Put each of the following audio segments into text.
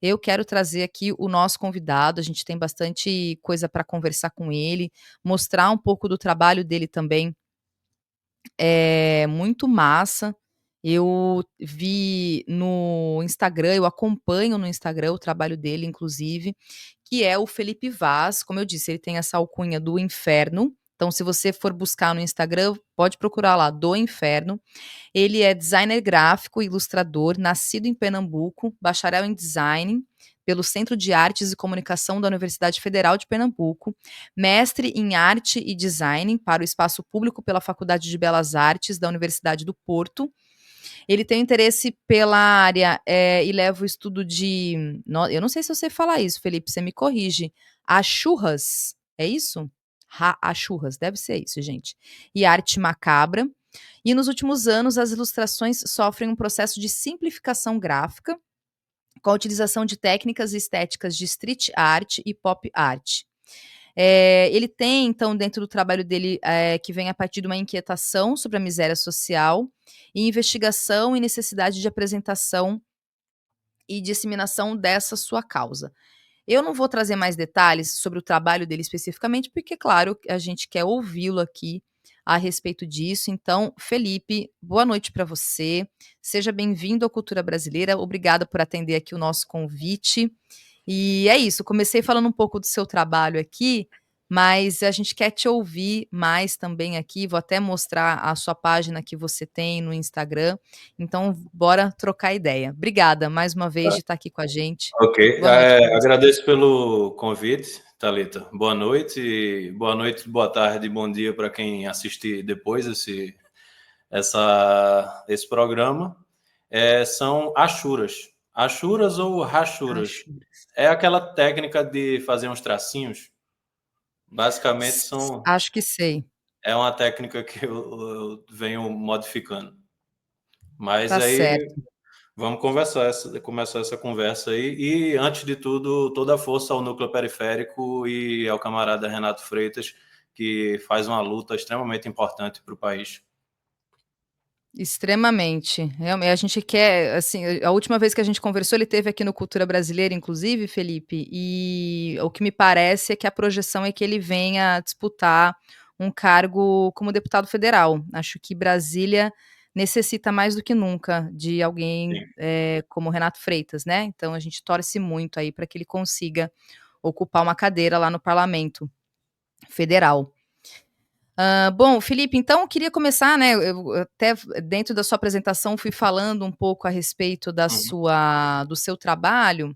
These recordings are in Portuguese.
eu quero trazer aqui o nosso convidado, a gente tem bastante coisa para conversar com ele, mostrar um pouco do trabalho dele também, é muito massa. Eu vi no Instagram, eu acompanho no Instagram o trabalho dele, inclusive, que é o Felipe Vaz. Como eu disse, ele tem essa alcunha do Inferno. Então, se você for buscar no Instagram, pode procurar lá, do Inferno. Ele é designer gráfico e ilustrador, nascido em Pernambuco, bacharel em design pelo Centro de Artes e Comunicação da Universidade Federal de Pernambuco, mestre em arte e design para o espaço público pela Faculdade de Belas Artes da Universidade do Porto. Ele tem interesse pela área e leva o estudo de. Eu não sei se eu sei falar isso, Felipe, você me corrige. Achurras, é isso? Achurras, deve ser isso, gente. E arte macabra. E nos últimos anos, as ilustrações sofrem um processo de simplificação gráfica, com a utilização de técnicas e estéticas de street art e pop art. Ele tem, então, dentro do trabalho dele, que vem a partir de uma inquietação sobre a miséria social, e investigação e necessidade de apresentação e disseminação dessa sua causa. Eu não vou trazer mais detalhes sobre o trabalho dele especificamente, porque, claro, a gente quer ouvi-lo aqui a respeito disso. Então, Felipe, boa noite para você. Seja bem-vindo à Cultura Brasileira. Obrigada por atender aqui o nosso convite. E é isso, comecei falando um pouco do seu trabalho aqui, mas a gente quer te ouvir mais também aqui. Vou até mostrar a sua página que você tem no Instagram. Então, bora trocar ideia. Obrigada mais uma vez de estar aqui com a gente. Ok, Boa noite para você. agradeço pelo convite, Thalita. Boa noite, boa tarde, bom dia para quem assistir depois esse programa. São achuras. Achuras ou rachuras? Achuras. É aquela técnica de fazer uns tracinhos. Basicamente, Acho que sei. é uma técnica que eu venho modificando. Mas Tá aí certo. vamos começar essa conversa aí. E, antes de tudo, toda a força ao núcleo periférico e ao camarada Renato Freitas, que faz uma luta extremamente importante para o país. Extremamente. Realmente, a gente quer, assim, a última vez que a gente conversou, ele teve aqui no Cultura Brasileira, inclusive, Felipe, e o que me parece é que a projeção é que ele venha disputar um cargo como deputado federal. Acho que Brasília necessita mais do que nunca de alguém Sim. como Renato Freitas, né? Então a gente torce muito aí para que ele consiga ocupar uma cadeira lá no Parlamento Federal. Bom, Felipe, então eu queria começar, né? Eu até dentro da sua apresentação fui falando um pouco a respeito Uhum. do seu trabalho,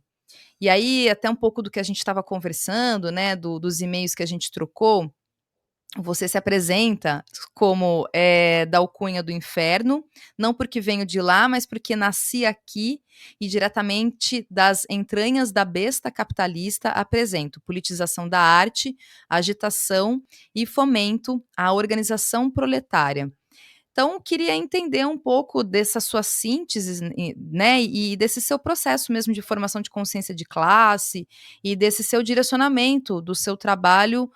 e aí até um pouco do que a gente estava conversando, né? Dos e-mails que a gente trocou. Você se apresenta como da alcunha do inferno, não porque venho de lá, mas porque nasci aqui e diretamente das entranhas da besta capitalista apresento politização da arte, agitação e fomento à organização proletária. Então, queria entender um pouco dessa sua síntese, né, e desse seu processo mesmo de formação de consciência de classe e desse seu direcionamento do seu trabalho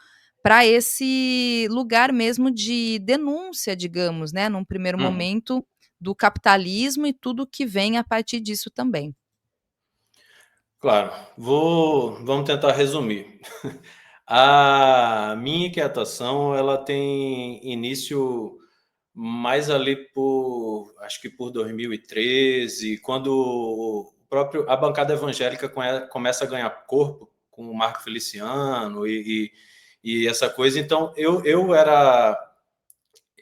para esse lugar mesmo de denúncia, digamos, né, num primeiro Uhum. momento, do capitalismo e tudo que vem a partir disso também. Claro, vamos tentar resumir. A minha inquietação, ela tem início mais ali acho que por 2013, quando a bancada evangélica começa a ganhar corpo com o Marco Feliciano e essa coisa. Então,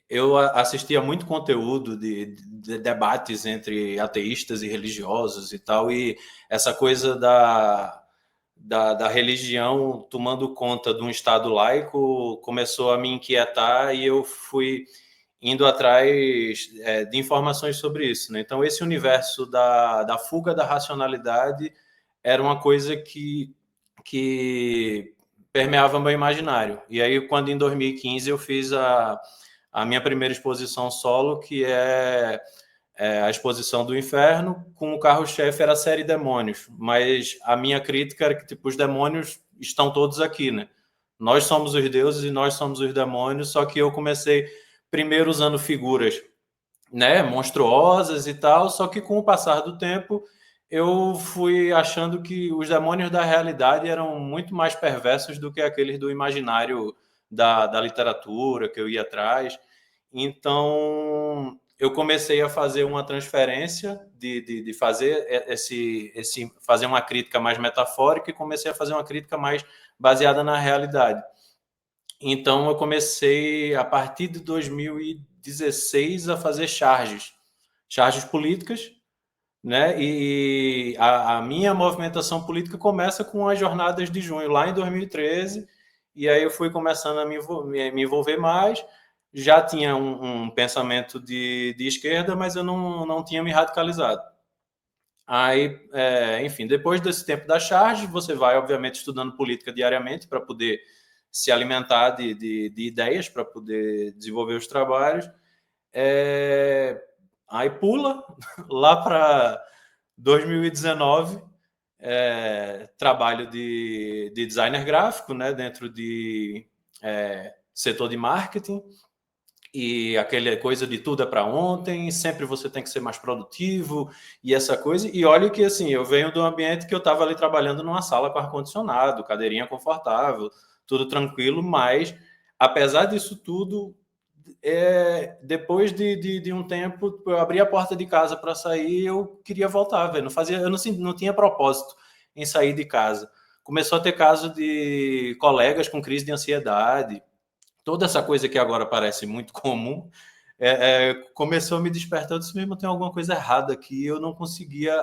eu assistia muito conteúdo de debates entre ateístas e religiosos e tal, e essa coisa da religião tomando conta de um Estado laico começou a me inquietar e eu fui indo atrás de informações sobre isso, né? Então, esse universo da fuga da racionalidade era uma coisa que permeava meu imaginário. E aí, quando em 2015 eu fiz a minha primeira exposição solo, que é a exposição do Inferno, com o carro-chefe era a série Demônios, mas a minha crítica era que tipo, os demônios estão todos aqui, né? Nós somos os deuses e nós somos os demônios, só que eu comecei primeiro usando figuras, né, monstruosas e tal, só que com o passar do tempo eu fui achando que os demônios da realidade eram muito mais perversos do que aqueles do imaginário da literatura que eu ia atrás. Então, eu comecei a fazer uma transferência de fazer fazer uma crítica mais metafórica e comecei a fazer uma crítica mais baseada na realidade. Então, eu comecei, a partir de 2016, a fazer charges políticas, né? E a minha movimentação política começa com as jornadas de junho, lá em 2013, e aí eu fui começando a me envolver mais. Já tinha um pensamento de esquerda, mas eu não tinha me radicalizado. Aí, enfim, depois desse tempo da charge, você vai, obviamente, estudando política diariamente para poder se alimentar de ideias, para poder desenvolver os trabalhos. Aí pula lá para 2019, trabalho de designer gráfico, né, dentro de setor de marketing, e aquela coisa de tudo é para ontem, sempre você tem que ser mais produtivo e essa coisa. E olha que assim, eu venho do ambiente que eu estava ali trabalhando numa sala com ar-condicionado, cadeirinha confortável, tudo tranquilo, mas apesar disso tudo, depois de um tempo, eu abri a porta de casa para sair, eu queria voltar, velho. Eu não tinha propósito em sair de casa. Começou a ter caso de colegas com crise de ansiedade, toda essa coisa que agora parece muito comum, começou a me despertar. Eu disse mesmo, tem alguma coisa errada aqui, eu não conseguia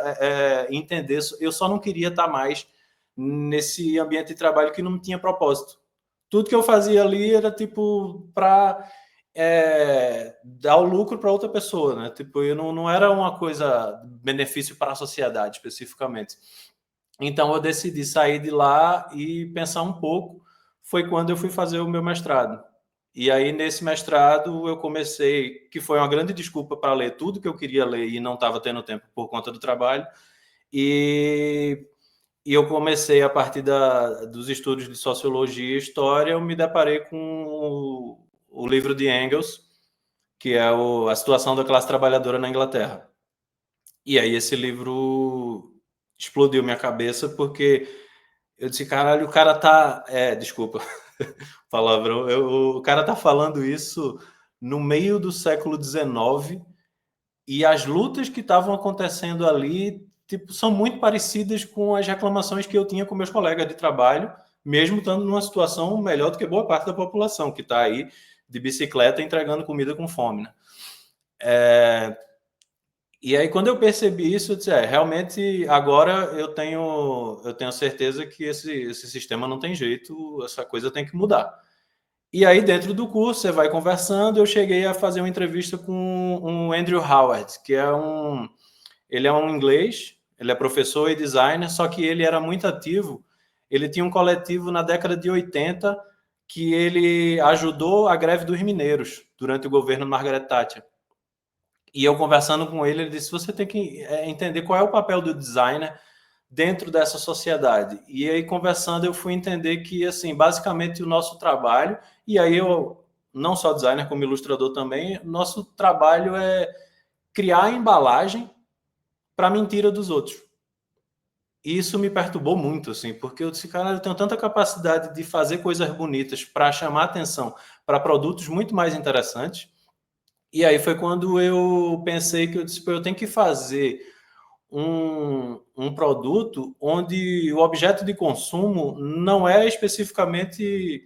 entender, eu só não queria estar mais nesse ambiente de trabalho que não tinha propósito. Tudo que eu fazia ali era tipo para dar o lucro para outra pessoa, né? Tipo, eu não era uma coisa benefício para a sociedade especificamente. Então eu decidi sair de lá e pensar um pouco. Foi quando eu fui fazer o meu mestrado. E aí, nesse mestrado, eu comecei, que foi uma grande desculpa para ler tudo que eu queria ler e não estava tendo tempo por conta do trabalho. E eu comecei, a partir dos estudos de sociologia e história, eu me deparei com o livro de Engels, que é A Situação da Classe Trabalhadora na Inglaterra. E aí esse livro explodiu minha cabeça, porque eu disse, caralho, o cara tá... desculpa, palavrão. O cara tá falando isso no meio do século XIX, e as lutas que estavam acontecendo ali, tipo, são muito parecidas com as reclamações que eu tinha com meus colegas de trabalho, mesmo estando numa situação melhor do que boa parte da população, que está aí de bicicleta entregando comida com fome, né? E aí, quando eu percebi isso, eu disse, realmente, agora eu tenho certeza que esse sistema não tem jeito, essa coisa tem que mudar. E aí, dentro do curso, você vai conversando. Eu cheguei a fazer uma entrevista com um Andrew Howard, ele é um inglês, ele é professor e designer, só que ele era muito ativo. Ele tinha um coletivo na década de 80 que ele ajudou a greve dos mineiros durante o governo de Margaret Thatcher. E eu conversando com ele, ele disse, você tem que entender qual é o papel do designer dentro dessa sociedade. E aí, conversando, eu fui entender que, assim, basicamente o nosso trabalho, e aí eu, não só designer, como ilustrador também, nosso trabalho é criar a embalagem para a mentira dos outros. E isso me perturbou muito, assim, porque eu disse, cara, eu tenho tanta capacidade de fazer coisas bonitas para chamar atenção para produtos muito mais interessantes. E aí foi quando eu pensei que eu disse, eu tenho que fazer um produto onde o objeto de consumo não é especificamente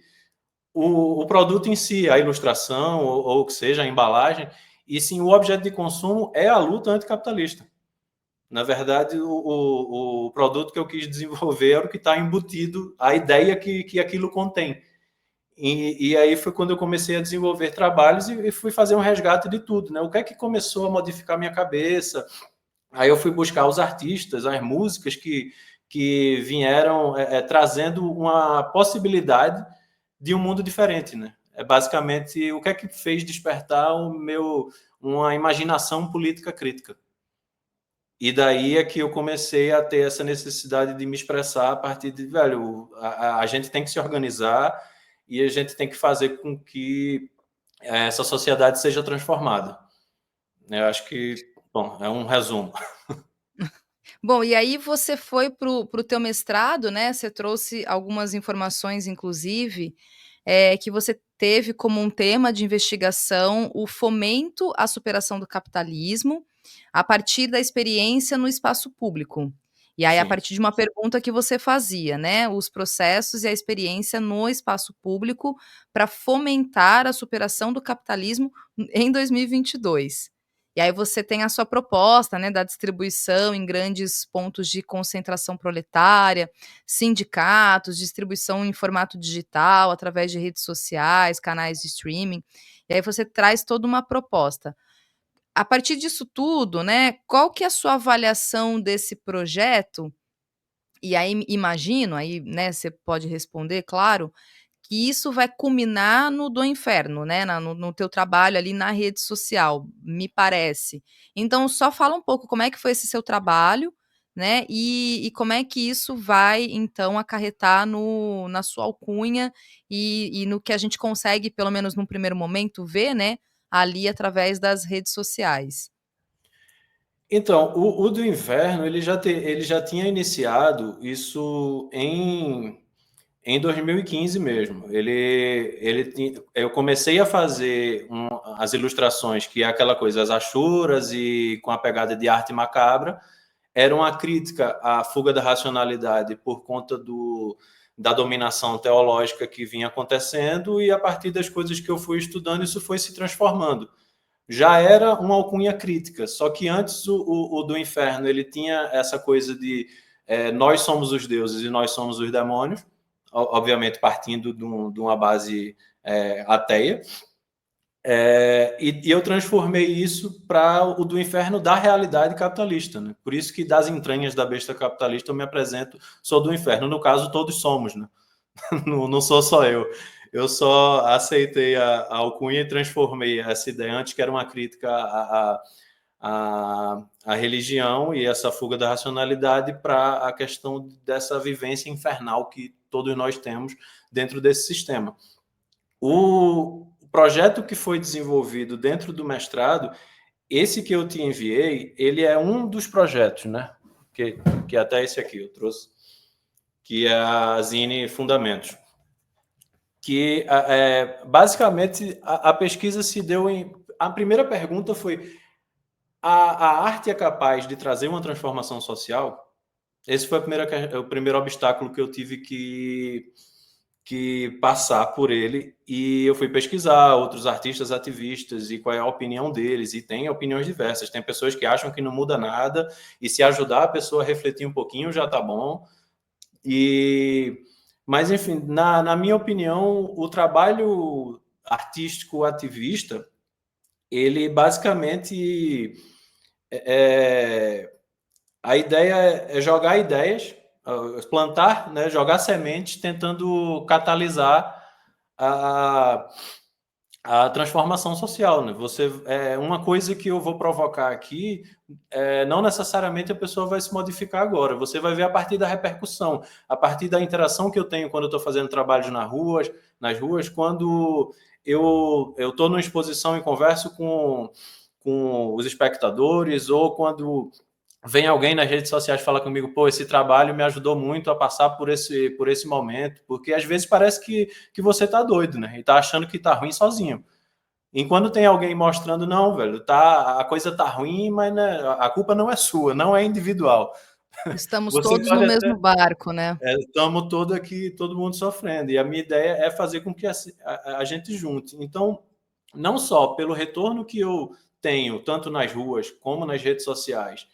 o produto em si, a ilustração, ou o que seja, a embalagem, e sim o objeto de consumo é a luta anticapitalista. Na verdade, o produto que eu quis desenvolver era o que está embutido, a ideia que aquilo contém. E aí foi quando eu comecei a desenvolver trabalhos e fui fazer um resgate de tudo, né? O que é que começou a modificar minha cabeça? Aí eu fui buscar os artistas, as músicas que vieram trazendo uma possibilidade de um mundo diferente, né? É basicamente o que é que fez despertar uma imaginação política crítica. E daí é que eu comecei a ter essa necessidade de me expressar a partir de, velho, a gente tem que se organizar e a gente tem que fazer com que essa sociedade seja transformada. Eu acho que, bom, é um resumo. Bom, e aí você foi para o teu mestrado, né, você trouxe algumas informações inclusive, que você teve como um tema de investigação o fomento à superação do capitalismo, a partir da experiência no espaço público. E aí a Sim. partir de uma pergunta que você fazia, né, os processos e a experiência no espaço público para fomentar a superação do capitalismo em 2022. E aí você tem a sua proposta, né, da distribuição em grandes pontos de concentração proletária, sindicatos, distribuição em formato digital, através de redes sociais, canais de streaming. E aí você traz toda uma proposta. A partir disso tudo, né, qual que é a sua avaliação desse projeto? E aí imagino, aí, né, você pode responder, claro, que isso vai culminar no do inferno, né, no teu trabalho ali na rede social, me parece. Então só fala um pouco como é que foi esse seu trabalho, né, e como é que isso vai então acarretar no na sua alcunha e no que a gente consegue, pelo menos num primeiro momento, ver, né, ali através das redes sociais. Então, o do inverno, ele já tinha iniciado isso em 2015 mesmo. Eu comecei a fazer as ilustrações, que é aquela coisa, as achuras e com a pegada de arte macabra, era uma crítica à fuga da racionalidade por conta da dominação teológica que vinha acontecendo, e a partir das coisas que eu fui estudando, isso foi se transformando. Já era uma alcunha crítica, só que antes o do inferno ele tinha essa coisa de nós somos os deuses e nós somos os demônios, obviamente partindo de uma base ateia, e eu transformei isso para o do inferno da realidade capitalista. Né? Por isso que das entranhas da besta capitalista eu me apresento, sou do inferno. No caso, todos somos, né? Não sou só eu. Eu só aceitei a alcunha e transformei essa ideia antes, que era uma crítica à religião e essa fuga da racionalidade, para a questão dessa vivência infernal que todos nós temos dentro desse sistema. O projeto que foi desenvolvido dentro do mestrado, esse que eu te enviei, ele é um dos projetos, né? Que até esse aqui eu trouxe, que é a Zine Fundamentos. Que basicamente a pesquisa se deu em. A primeira pergunta foi: a arte é capaz de trazer uma transformação social? Esse foi o primeiro obstáculo que eu tive que passar por ele, e eu fui pesquisar outros artistas ativistas e qual é a opinião deles, e tem opiniões diversas. Tem pessoas que acham que não muda nada, e se ajudar a pessoa a refletir um pouquinho já tá bom. Mas, enfim, na minha opinião, o trabalho artístico ativista, ele basicamente a ideia é jogar ideias, plantar, né, jogar sementes, tentando catalisar a, a transformação social, né? Uma coisa que eu vou provocar aqui, não necessariamente a pessoa vai se modificar agora. Você vai ver a partir da repercussão, a partir da interação que eu tenho quando eu estou fazendo trabalhos nas ruas, quando eu estou numa exposição e converso com os espectadores, ou quando vem alguém nas redes sociais falar comigo, pô, esse trabalho me ajudou muito a passar por esse momento, porque às vezes parece que você tá doido, né? E tá achando que tá ruim sozinho. E quando tem alguém mostrando, não, velho, a coisa tá ruim, mas né, a culpa não é sua, não é individual. Estamos Você todos no pode até. mesmo barco, né. Estamos todo aqui, todo mundo sofrendo. E a minha ideia é fazer com que a gente junte. Então, não só pelo retorno que eu tenho, tanto nas ruas como nas redes sociais,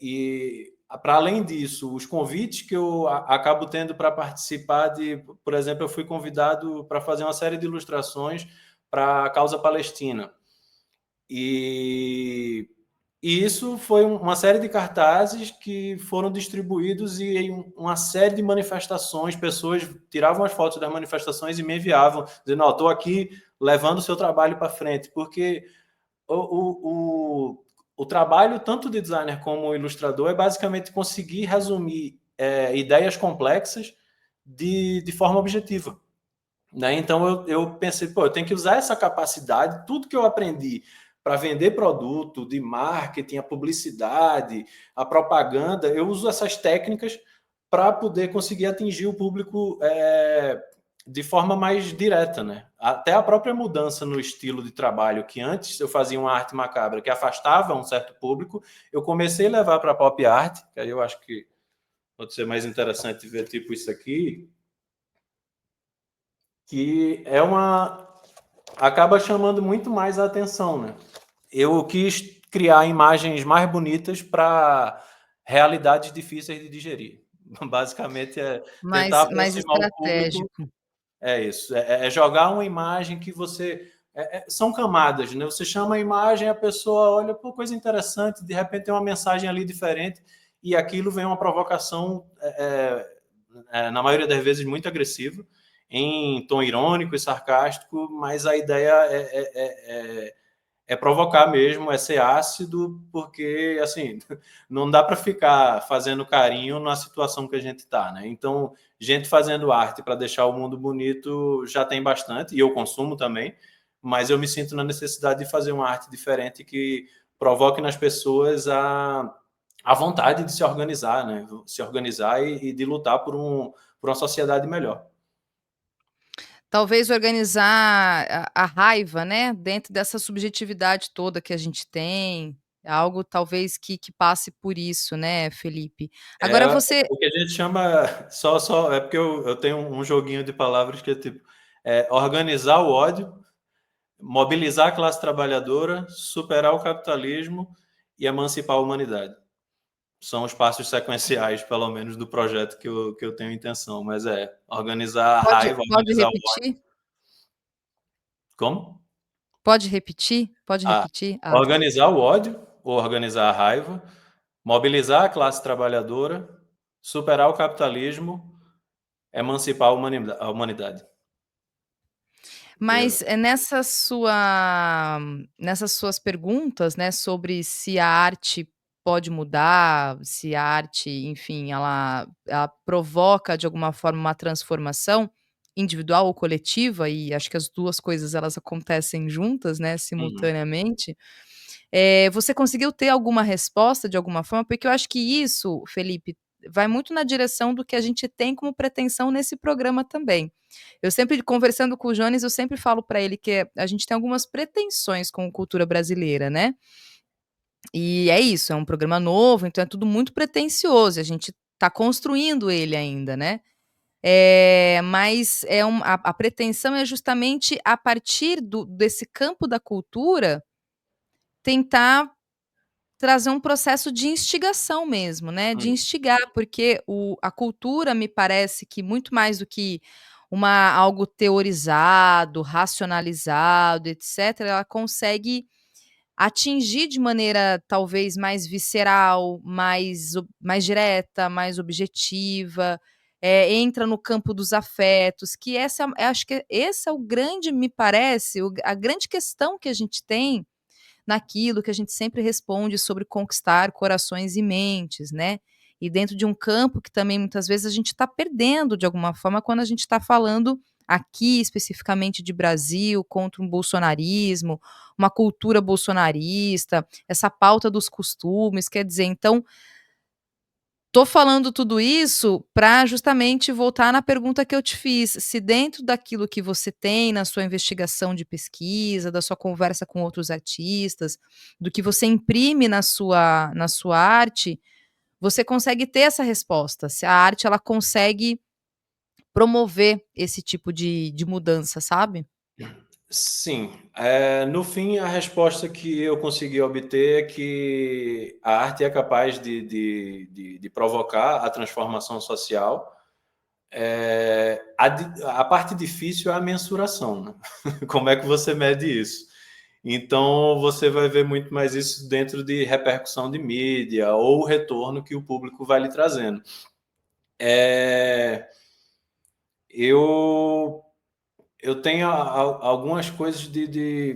e para além disso, os convites que eu acabo tendo para participar por exemplo, eu fui convidado para fazer uma série de ilustrações para a causa palestina. E, e isso foi uma série de cartazes que foram distribuídos, e em uma série de manifestações, pessoas tiravam as fotos das manifestações e me enviavam, dizendo, estou aqui levando o seu trabalho para frente, porque o trabalho, tanto de designer como ilustrador, é basicamente conseguir resumir ideias complexas de forma objetiva. Né? Então, eu pensei, pô, eu tenho que usar essa capacidade, tudo que eu aprendi para vender produto, de marketing, a publicidade, a propaganda, eu uso essas técnicas para poder conseguir atingir o público de forma mais direta, né? Até a própria mudança no estilo de trabalho, que antes eu fazia uma arte macabra que afastava um certo público, eu comecei a levar para pop art, que aí eu acho que pode ser mais interessante ver tipo isso aqui, que acaba chamando muito mais a atenção, né? Eu quis criar imagens mais bonitas para realidades difíceis de digerir. Basicamente é tentar mais aproximar o público. estratégico. É isso. É jogar uma imagem que você. São camadas, né? Você chama a imagem, a pessoa olha, pô, coisa interessante, de repente tem uma mensagem ali diferente, e aquilo vem uma provocação, na maioria das vezes, muito agressiva, em tom irônico e sarcástico, mas a ideia é provocar mesmo, é ser ácido, porque assim não dá para ficar fazendo carinho na situação que a gente está, né? Então, gente fazendo arte para deixar o mundo bonito já tem bastante, e eu consumo também, mas eu me sinto na necessidade de fazer uma arte diferente que provoque nas pessoas a vontade de se organizar, né? Se organizar e de lutar por uma sociedade melhor. Talvez organizar a raiva, né, dentro dessa subjetividade toda que a gente tem, é algo talvez que passe por isso, né, Felipe. É Agora você o que a gente chama é porque eu tenho um joguinho de palavras que é tipo organizar o ódio, mobilizar a classe trabalhadora, superar o capitalismo e emancipar a humanidade. São os passos sequenciais, pelo menos, do projeto que eu tenho intenção. Mas organizar a raiva, pode organizar o ódio. repetir? Como? Pode repetir? Pode Ah, repetir? Ah. organizar o ódio, ou organizar a raiva, mobilizar a classe trabalhadora, superar o capitalismo, emancipar a humanidade. Mas, nessas suas perguntas, né, sobre se a arte pode mudar, se a arte, enfim, ela provoca de alguma forma uma transformação individual ou coletiva, e acho que as 2 coisas elas acontecem juntas, né, Uhum. simultaneamente. Você conseguiu ter alguma resposta de alguma forma? Porque eu acho que isso, Felipe, vai muito na direção do que a gente tem como pretensão nesse programa também. Eu sempre conversando com o Jones, eu sempre falo para ele que a gente tem algumas pretensões com cultura brasileira, né. E é isso, é um programa novo, então é tudo muito pretensioso e a gente está construindo ele ainda, né. Mas a pretensão é justamente a partir desse campo da cultura, tentar trazer um processo de instigação mesmo, né, de Uhum. instigar, porque a cultura me parece que muito mais do que algo teorizado, racionalizado, etcétera, ela consegue atingir de maneira talvez mais visceral, mais direta, mais objetiva, entra no campo dos afetos, que acho que esse é o grande me parece, a grande questão que a gente tem naquilo que a gente sempre responde sobre conquistar corações e mentes, né. E dentro de um campo que também muitas vezes a gente está perdendo de alguma forma quando a gente está falando aqui especificamente de Brasil, contra um bolsonarismo, uma cultura bolsonarista, essa pauta dos costumes, quer dizer, então tô falando tudo isso para justamente voltar na pergunta que eu te fiz, se dentro daquilo que você tem na sua investigação de pesquisa, da sua conversa com outros artistas, do que você imprime na sua arte, você consegue ter essa resposta, se a arte ela consegue promover esse tipo de mudança, sabe? Sim, no fim a resposta que eu consegui obter é que a arte é capaz de provocar a transformação social. A parte difícil é a mensuração, né? Como é que você mede isso? Então você vai ver muito mais isso dentro de repercussão de mídia ou o retorno que o público vai lhe trazendo. Eu, eu tenho algumas coisas deixa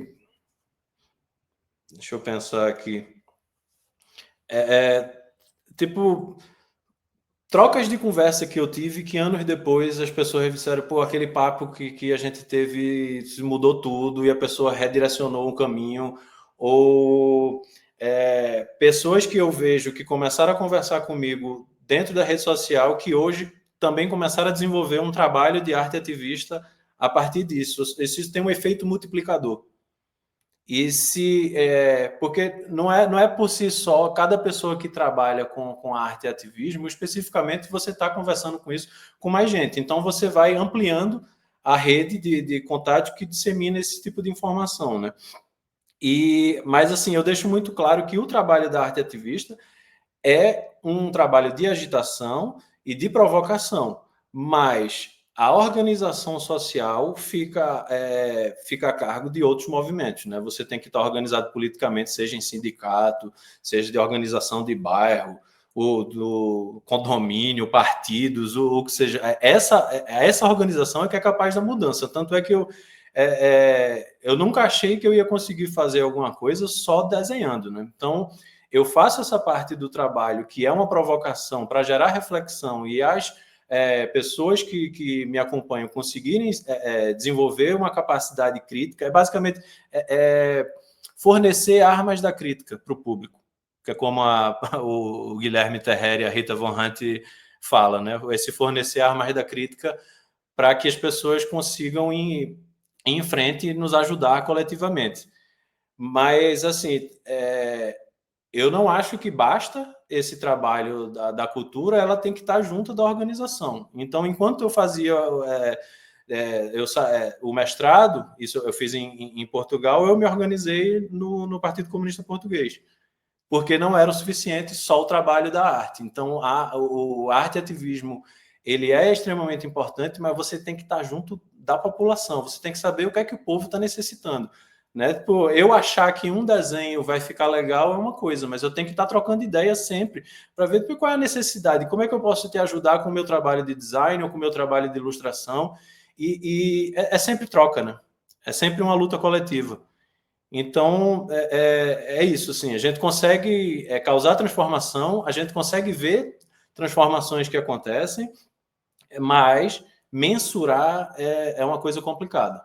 eu pensar aqui. Tipo, trocas de conversa que eu tive que anos depois as pessoas disseram, pô, aquele papo que a gente teve mudou tudo e a pessoa redirecionou um caminho ou pessoas que eu vejo que começaram a conversar comigo dentro da rede social, que hoje também começaram a desenvolver um trabalho de arte ativista a partir disso. Isso tem um efeito multiplicador. E porque não é por si só, cada pessoa que trabalha com arte e ativismo, especificamente você está conversando com isso com mais gente. Então você vai ampliando a rede de contato que dissemina esse tipo de informação, né? Mas assim, eu deixo muito claro que o trabalho da arte ativista é um trabalho de agitação e de provocação, mas a organização social fica a cargo de outros movimentos, né? Você tem que estar organizado politicamente, seja em sindicato, seja de organização de bairro, ou do condomínio, partidos, o que seja. Essa organização é que é capaz da mudança. Tanto é que eu nunca achei que eu ia conseguir fazer alguma coisa só desenhando, né? Então, eu faço essa parte do trabalho que é uma provocação para gerar reflexão e as pessoas que me acompanham conseguirem desenvolver uma capacidade crítica, basicamente fornecer armas da crítica para o público, que é como o Guilherme Terrer e a Rita Von Hunt fala, né? Esse fornecer armas da crítica para que as pessoas consigam ir em frente e nos ajudar coletivamente. Mas, assim, eu não acho que basta esse trabalho da cultura, ela tem que estar junto da organização. Então, enquanto eu fazia o mestrado, isso eu fiz em Portugal, eu me organizei no Partido Comunista Português, porque não era o suficiente só o trabalho da arte. Então, o arte ativismo ele é extremamente importante, mas você tem que estar junto da população, você tem que saber o que é que o povo está necessitando. Né? Tipo, eu achar que um desenho vai ficar legal é uma coisa, mas eu tenho que estar trocando ideias sempre para ver qual é a necessidade, como é que eu posso te ajudar com o meu trabalho de design ou com o meu trabalho de ilustração. E sempre troca, né? É sempre uma luta coletiva. Então, é isso, assim, a gente consegue causar transformação, a gente consegue ver transformações que acontecem, mas mensurar é uma coisa complicada.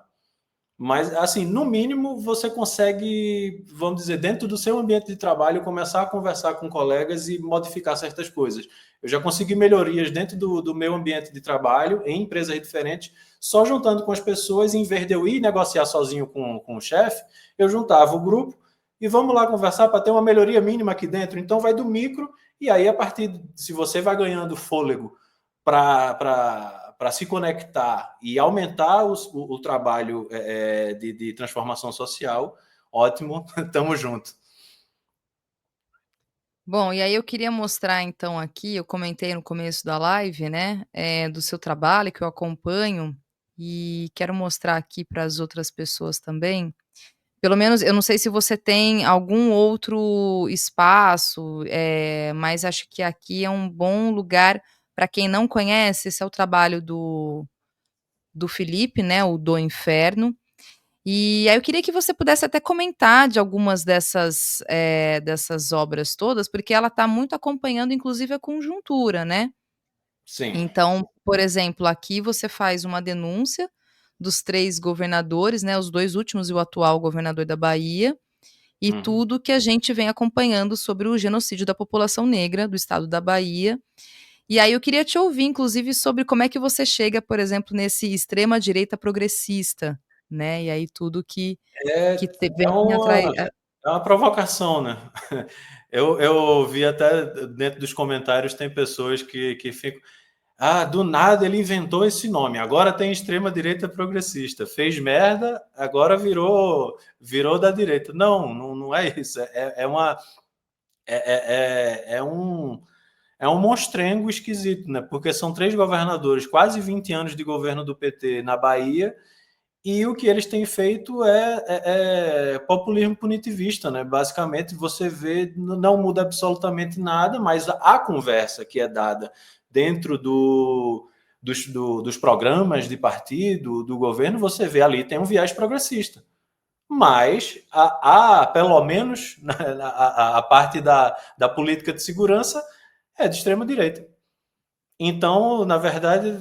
Mas, assim, no mínimo, você consegue, vamos dizer, dentro do seu ambiente de trabalho, começar a conversar com colegas e modificar certas coisas. Eu já consegui melhorias dentro do meu ambiente de trabalho, em empresas diferentes, só juntando com as pessoas, em vez de eu ir negociar sozinho com o chefe, eu juntava o grupo e vamos lá conversar para ter uma melhoria mínima aqui dentro. Então, vai do micro, e aí, a partir, se você vai ganhando fôlego para se conectar e aumentar o trabalho de transformação social, ótimo, tamo junto. Bom, e aí eu queria mostrar então aqui, eu comentei no começo da live, né, do seu trabalho que eu acompanho, e quero mostrar aqui para as outras pessoas também. Pelo menos eu não sei se você tem algum outro espaço, mas acho que aqui é um bom lugar para quem não conhece, esse é o trabalho do Felipe, né, o Do Inferno. E aí eu queria que você pudesse até comentar de algumas dessas obras todas, porque ela está muito acompanhando inclusive a conjuntura, né. Sim. Então, por exemplo, aqui você faz uma denúncia dos 3 governadores, né, os 2 últimos e o atual governador da Bahia, e Uhum. tudo que a gente vem acompanhando sobre o genocídio da população negra do estado da Bahia. E aí eu queria te ouvir, inclusive, sobre como é que você chega, por exemplo, nesse extrema direita progressista, né, e aí tudo que É, te é, vem uma, atrás. é uma provocação, né? Eu vi até dentro dos comentários, tem pessoas que ficam. Ah, do nada ele inventou esse nome. Agora tem extrema-direita progressista. Fez merda, agora virou da direita. Não é isso. É um monstrengo esquisito, né? Porque são 3 governadores, quase 20 anos de governo do PT na Bahia, e o que eles têm feito é populismo punitivista, né? Basicamente, você vê, não muda absolutamente nada, mas a conversa que é dada dentro dos programas de partido, do governo, você vê ali, tem um viés progressista. Mas, pelo menos, a parte da política de segurança é de extrema direita. Então, na verdade,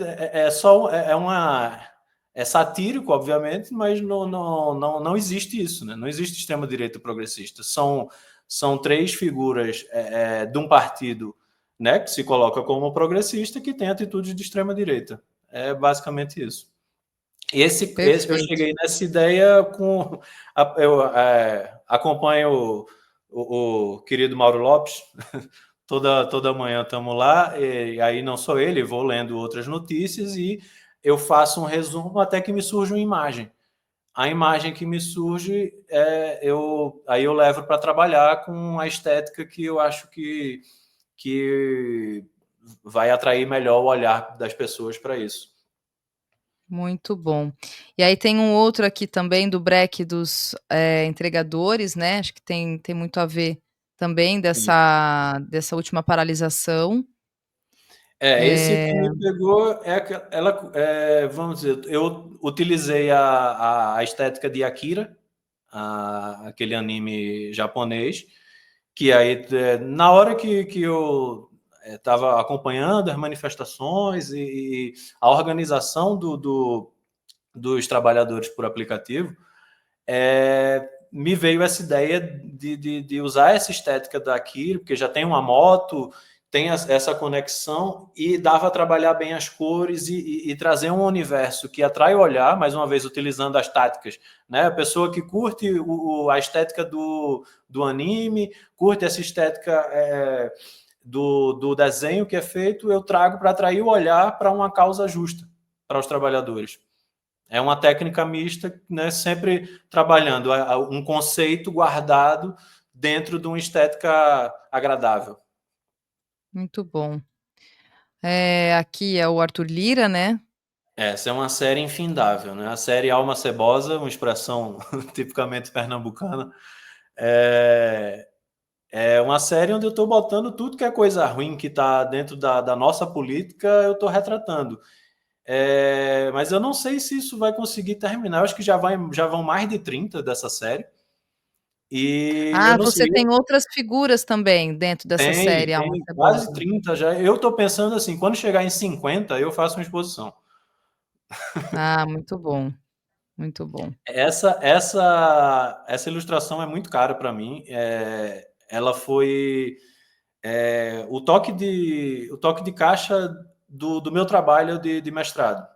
É satírico, obviamente, mas não existe isso, né? Não existe extrema-direita progressista. São três figuras de um partido, né, que se coloca como progressista, que tem atitudes de extrema-direita. É basicamente isso. Eu Perfeito. cheguei nessa ideia com. Eu acompanho o querido Mauro Lopes, toda manhã estamos lá, e aí não sou ele, vou lendo outras notícias e eu faço um resumo até que me surge uma imagem. A imagem que me surge, aí eu levo para trabalhar com a estética que eu acho que vai atrair melhor o olhar das pessoas para isso. Muito bom. E aí tem um outro aqui também do breque dos, entregadores, né, acho que tem muito a ver também Sim. dessa última paralisação. Esse que Eh me pegou vamos dizer, eu utilizei a estética de Akira, aquele anime japonês, que aí, na hora que eu estava acompanhando as manifestações e a organização dos trabalhadores por aplicativo, me veio essa ideia de usar essa estética daqui, porque já tem uma moto, tem essa conexão e dava a trabalhar bem as cores e trazer um universo que atrai o olhar, mais uma vez utilizando as táticas, né? A pessoa que curte a estética do anime, curte essa estética do desenho que é feito, eu trago para atrair o olhar para uma causa justa para os trabalhadores. É uma técnica mista, né, sempre trabalhando um conceito guardado dentro de uma estética agradável. Muito bom. Aqui é o Arthur Lira, né. Essa é uma série infindável, né? A série Alma Cebosa, uma expressão tipicamente pernambucana, é, é uma série onde eu estou botando tudo que é coisa ruim que está dentro da nossa política, eu estou retratando. Mas eu não sei se isso vai conseguir terminar. Eu acho que já vão mais de 30 dessa série. E eu Ah, não sei, você tem outras figuras também dentro dessa série Alma tem quase Cebosa. 30 já. Eu estou pensando assim, quando chegar em 50 eu faço uma exposição. Ah, muito bom, muito bom. Essa ilustração é muito cara para mim. Ela foi o toque de caixa do meu trabalho de mestrado.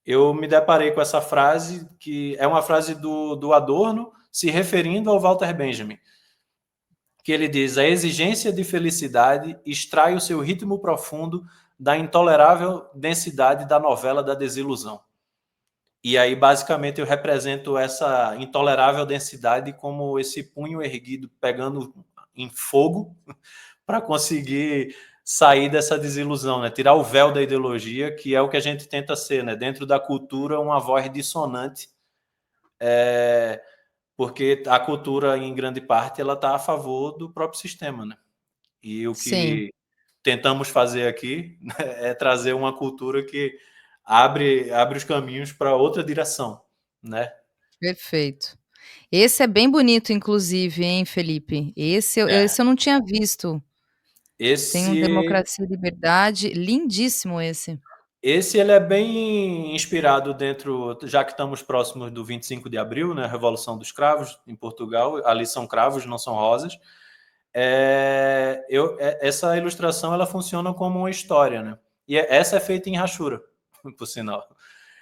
Eu me deparei com essa frase, que é uma frase do Adorno, se referindo ao Walter Benjamin, que ele diz: a exigência de felicidade extrai o seu ritmo profundo da intolerável densidade da novela da desilusão. E aí, basicamente, eu represento essa intolerável densidade como esse punho erguido pegando em fogo para conseguir sair dessa desilusão, né? Tirar o véu da ideologia, que é o que a gente tenta ser, né? Dentro da cultura, uma voz dissonante, porque a cultura, em grande parte, ela está a favor do próprio sistema, né? E o Sim, que tentamos fazer aqui é trazer uma cultura que abre os caminhos para outra direção, né? perfeito. Esse é bem bonito inclusive, hein, Felipe. É. Esse eu não tinha visto. Tem um Esse Democracia e Liberdade, lindíssimo esse. esse ele é bem inspirado dentro, já que estamos próximos do 25 de abril, né, a Revolução dos Cravos em Portugal, ali são cravos, não são rosas. Essa ilustração ela funciona como uma história, né? E essa é feita em rachura, por sinal.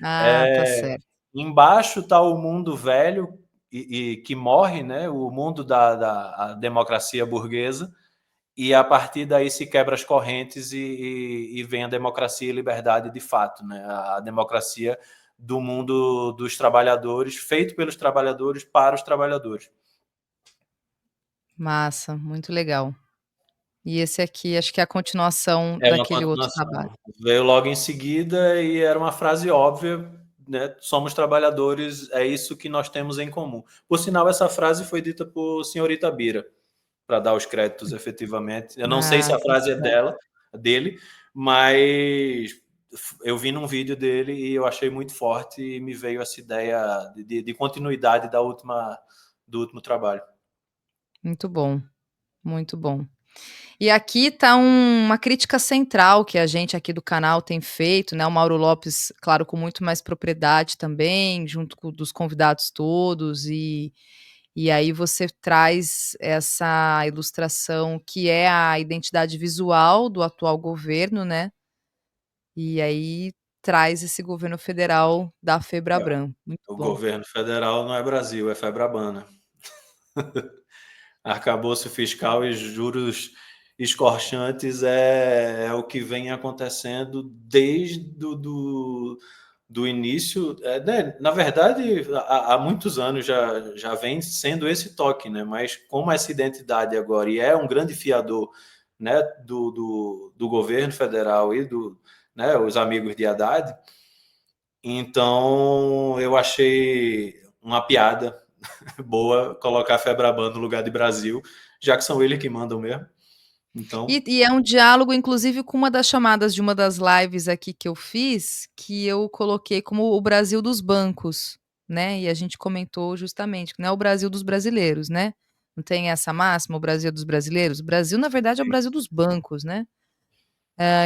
Ah, tá É, certo. embaixo está o mundo velho e que morre, né? O mundo da a democracia burguesa, e a partir daí se quebra as correntes e vem a democracia e liberdade de fato, né? A democracia do mundo dos trabalhadores, feito pelos trabalhadores para os trabalhadores. Massa, muito legal. E esse aqui acho que é a continuação É uma daquele outro trabalho. continuação. Veio logo em seguida e era uma frase óbvia, né? Somos trabalhadores, é isso que nós temos em comum. Por sinal, essa frase foi dita por senhorita Bira, para dar os créditos efetivamente. Eu não sei se Ah, a tá frase é certo. dele, mas eu vi num vídeo dele e eu achei muito forte e me veio essa ideia de continuidade do último trabalho. Muito bom, muito bom. E aqui está uma crítica central que a gente aqui do canal tem feito, né, o Mauro Lopes, claro, com muito mais propriedade também, junto com dos convidados todos, e aí você traz essa ilustração que é a identidade visual do atual governo, né, e aí traz esse governo federal da É, Febraban, muito o bom. governo federal não é Brasil, é Febraban, né? Arcabouço fiscal e juros escorchantes é o que vem acontecendo desde do início. Né? Na verdade, há muitos anos já vem sendo esse toque, né? Mas como essa identidade agora, e é um grande fiador, né, do governo federal e né, os amigos de Haddad, então eu achei uma piada boa colocar Febraban no lugar de Brasil, já que são eles que mandam mesmo. Então, E é um diálogo, inclusive, com uma das chamadas de uma das lives aqui que eu fiz, que eu coloquei como o Brasil dos bancos, né? E a gente comentou justamente que não é o Brasil dos brasileiros, né? Não tem essa máxima, o Brasil dos brasileiros? O Brasil, na verdade, é o Brasil dos bancos, né?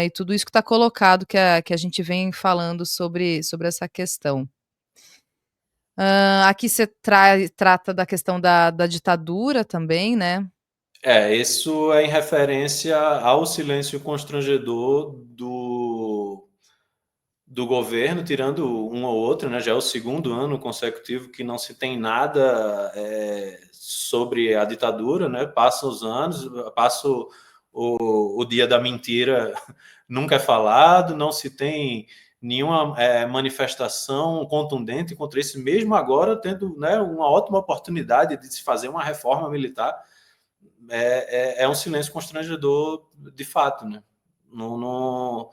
E tudo isso que está colocado, que a gente vem falando sobre essa questão. Aqui você trata da questão da ditadura também, né? isso é em referência ao silêncio constrangedor do governo, tirando um ou outro, né? Já é o segundo ano consecutivo que não se tem nada sobre a ditadura, né? Passam os anos, passa o dia da mentira, nunca é falado, não se tem nenhuma manifestação contundente contra isso, mesmo agora tendo, né, uma ótima oportunidade de se fazer uma reforma militar, é um silêncio constrangedor de fato, né? Não,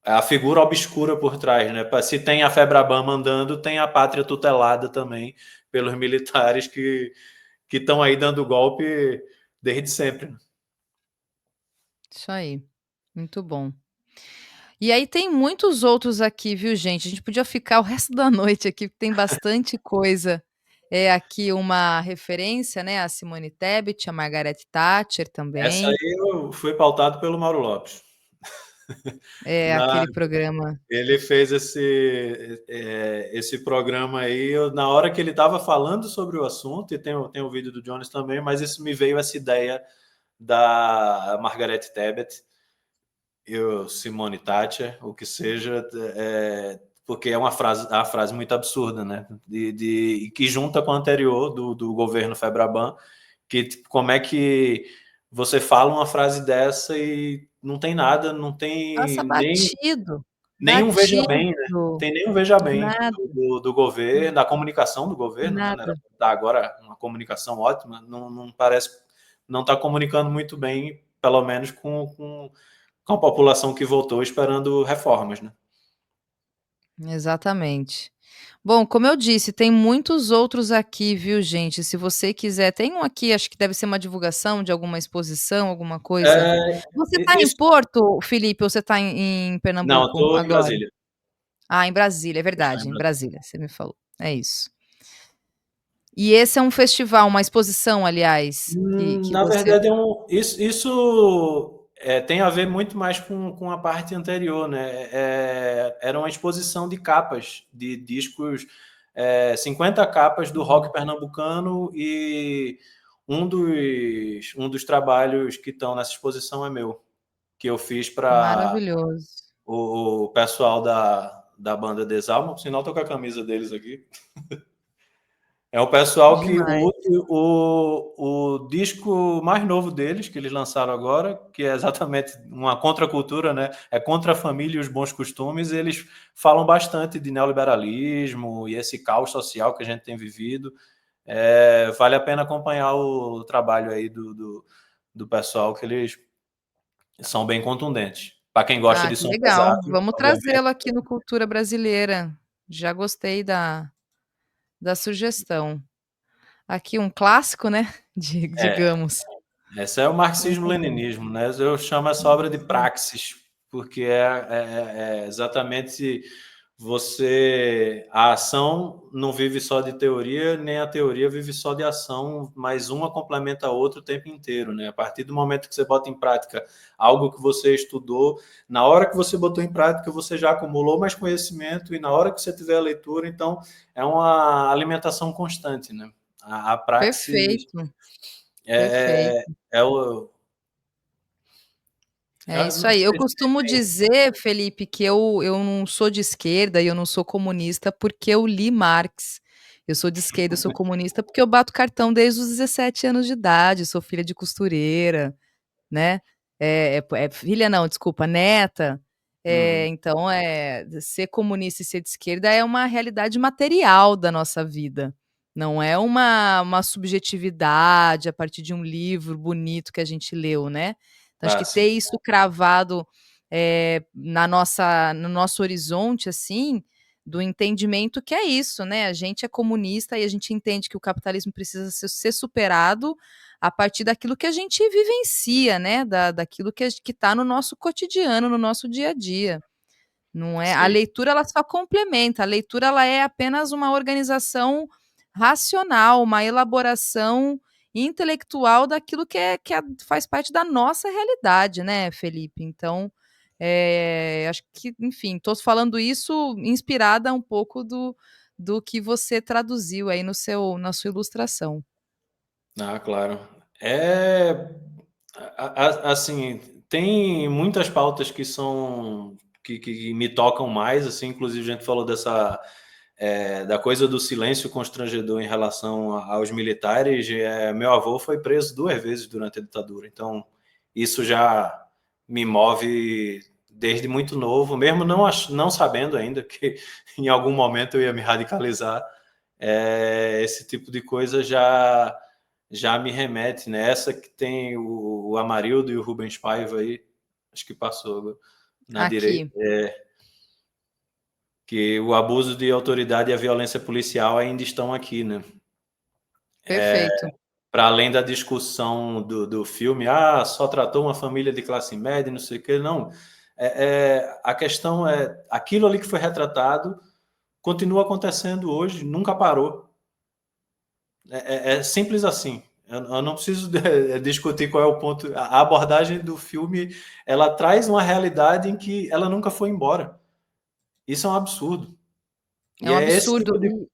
a figura obscura por trás, né? Se tem a Febraban mandando, tem a pátria tutelada também pelos militares que estão aí dando golpe desde sempre. Isso aí. Muito bom. E aí tem muitos outros aqui, viu, gente? A gente podia ficar o resto da noite aqui, porque tem bastante coisa. É aqui uma referência, né, a Simone Tebet, a Margaret Thatcher Essa também. aí eu fui pautado pelo Mauro Lopes. É Na, aquele programa. ele fez esse programa aí, na hora que ele estava falando sobre o assunto, e tem o vídeo do Jones também, mas isso me veio essa ideia da Margaret Tebet, eu, Simone Thatcher, o que seja, porque é uma frase muito absurda, né? Que junta com a anterior do governo Febraban, que como é que você fala uma frase dessa e não tem nada, não tem Nossa, batido, nenhum veja bem, né? Não batido. tem nenhum veja bem Nada, do governo, da comunicação do governo, né? nada. Tá agora uma comunicação ótima, não parece, não está comunicando muito bem, pelo menos com a população que votou esperando reformas, né? Exatamente. Bom, como eu disse, tem muitos outros aqui, viu, gente? Se você quiser, tem um aqui, acho que deve ser uma divulgação de alguma exposição, alguma coisa. É, Você está em isso, Porto, Felipe, ou você está em não, Pernambuco estou em agora? Brasília. Ah, em Brasília, é Estou em verdade, em Brasília. Brasília, você me falou. É isso. E esse é um festival, uma exposição, aliás, que Na você verdade, isso tem a ver muito mais com a parte anterior, né? Era uma exposição de capas, de discos, 50 capas do rock pernambucano, e um dos trabalhos que estão nessa exposição é meu, que eu fiz para maravilhoso, o pessoal da banda Desalma. Por sinal, estou com a camisa deles aqui. É o pessoal que demais. o disco mais novo deles, que eles lançaram agora, que é exatamente uma contracultura, né? É contra a família e os bons costumes. Eles falam bastante de neoliberalismo e esse caos social que a gente tem vivido. Vale a pena acompanhar o trabalho aí do pessoal, que eles são bem contundentes. Para quem gosta Ah, de que som legal. pesado, Vamos obviamente. trazê-lo aqui no Cultura Brasileira. Já gostei da sugestão. Aqui um clássico, né, É, digamos. esse é o Muito bom. marxismo-leninismo, né? Eu chamo essa obra de praxis, porque é exatamente a ação não vive só de teoria, nem a teoria vive só de ação, mas uma complementa a outra o tempo inteiro, né? A partir do momento que você bota em prática algo que você estudou, na hora que você botou em prática, você já acumulou mais conhecimento, e na hora que você tiver a leitura, então é uma alimentação constante, né? A praxis Perfeito, é, perfeito. é o. É Eu isso não aí. Eu sei se costumo tem. dizer, Felipe, que eu não sou de esquerda e eu não sou comunista porque eu li Marx. Eu sou de esquerda, eu sou comunista porque eu bato cartão desde os 17 anos de idade, sou filha de costureira, né? Filha não, desculpa, neta. Uhum. Então, ser comunista e ser de esquerda é uma realidade material da nossa vida. Não é uma subjetividade a partir de um livro bonito que a gente leu, né? Então, acho Ah, que sim. ter isso cravado no nosso horizonte, assim, do entendimento que é isso, né? A gente é comunista e a gente entende que o capitalismo precisa ser superado a partir daquilo que a gente vivencia, né, daquilo que está no nosso cotidiano, no nosso dia a dia. Não é a Sim. leitura, ela só complementa, a leitura ela é apenas uma organização racional, uma elaboração intelectual daquilo faz parte da nossa realidade, né, Felipe? Então, acho que, enfim, estou falando isso inspirada um pouco do que você traduziu aí na sua ilustração. Ah, claro. É, assim, tem muitas pautas que me tocam mais, assim, inclusive a gente falou da coisa do silêncio constrangedor em relação aos militares. Meu avô foi preso 2 vezes durante a ditadura, então isso já me move desde muito novo, mesmo não sabendo ainda que em algum momento eu ia me radicalizar. Esse tipo de coisa já me remete, né? Essa que tem o Amarildo e o Rubens Paiva aí, acho que passou na direita, Aqui, que o abuso de autoridade e a violência policial ainda estão aqui, né? perfeito. Para além da discussão do filme, só tratou uma família de classe média, não sei o quê, não. A questão é, aquilo ali que foi retratado continua acontecendo hoje, nunca parou. É simples assim. Eu não preciso discutir qual é o ponto. A abordagem do filme, ela traz uma realidade em que ela nunca foi embora. Isso é um absurdo. É E um é esse absurdo. tipo de.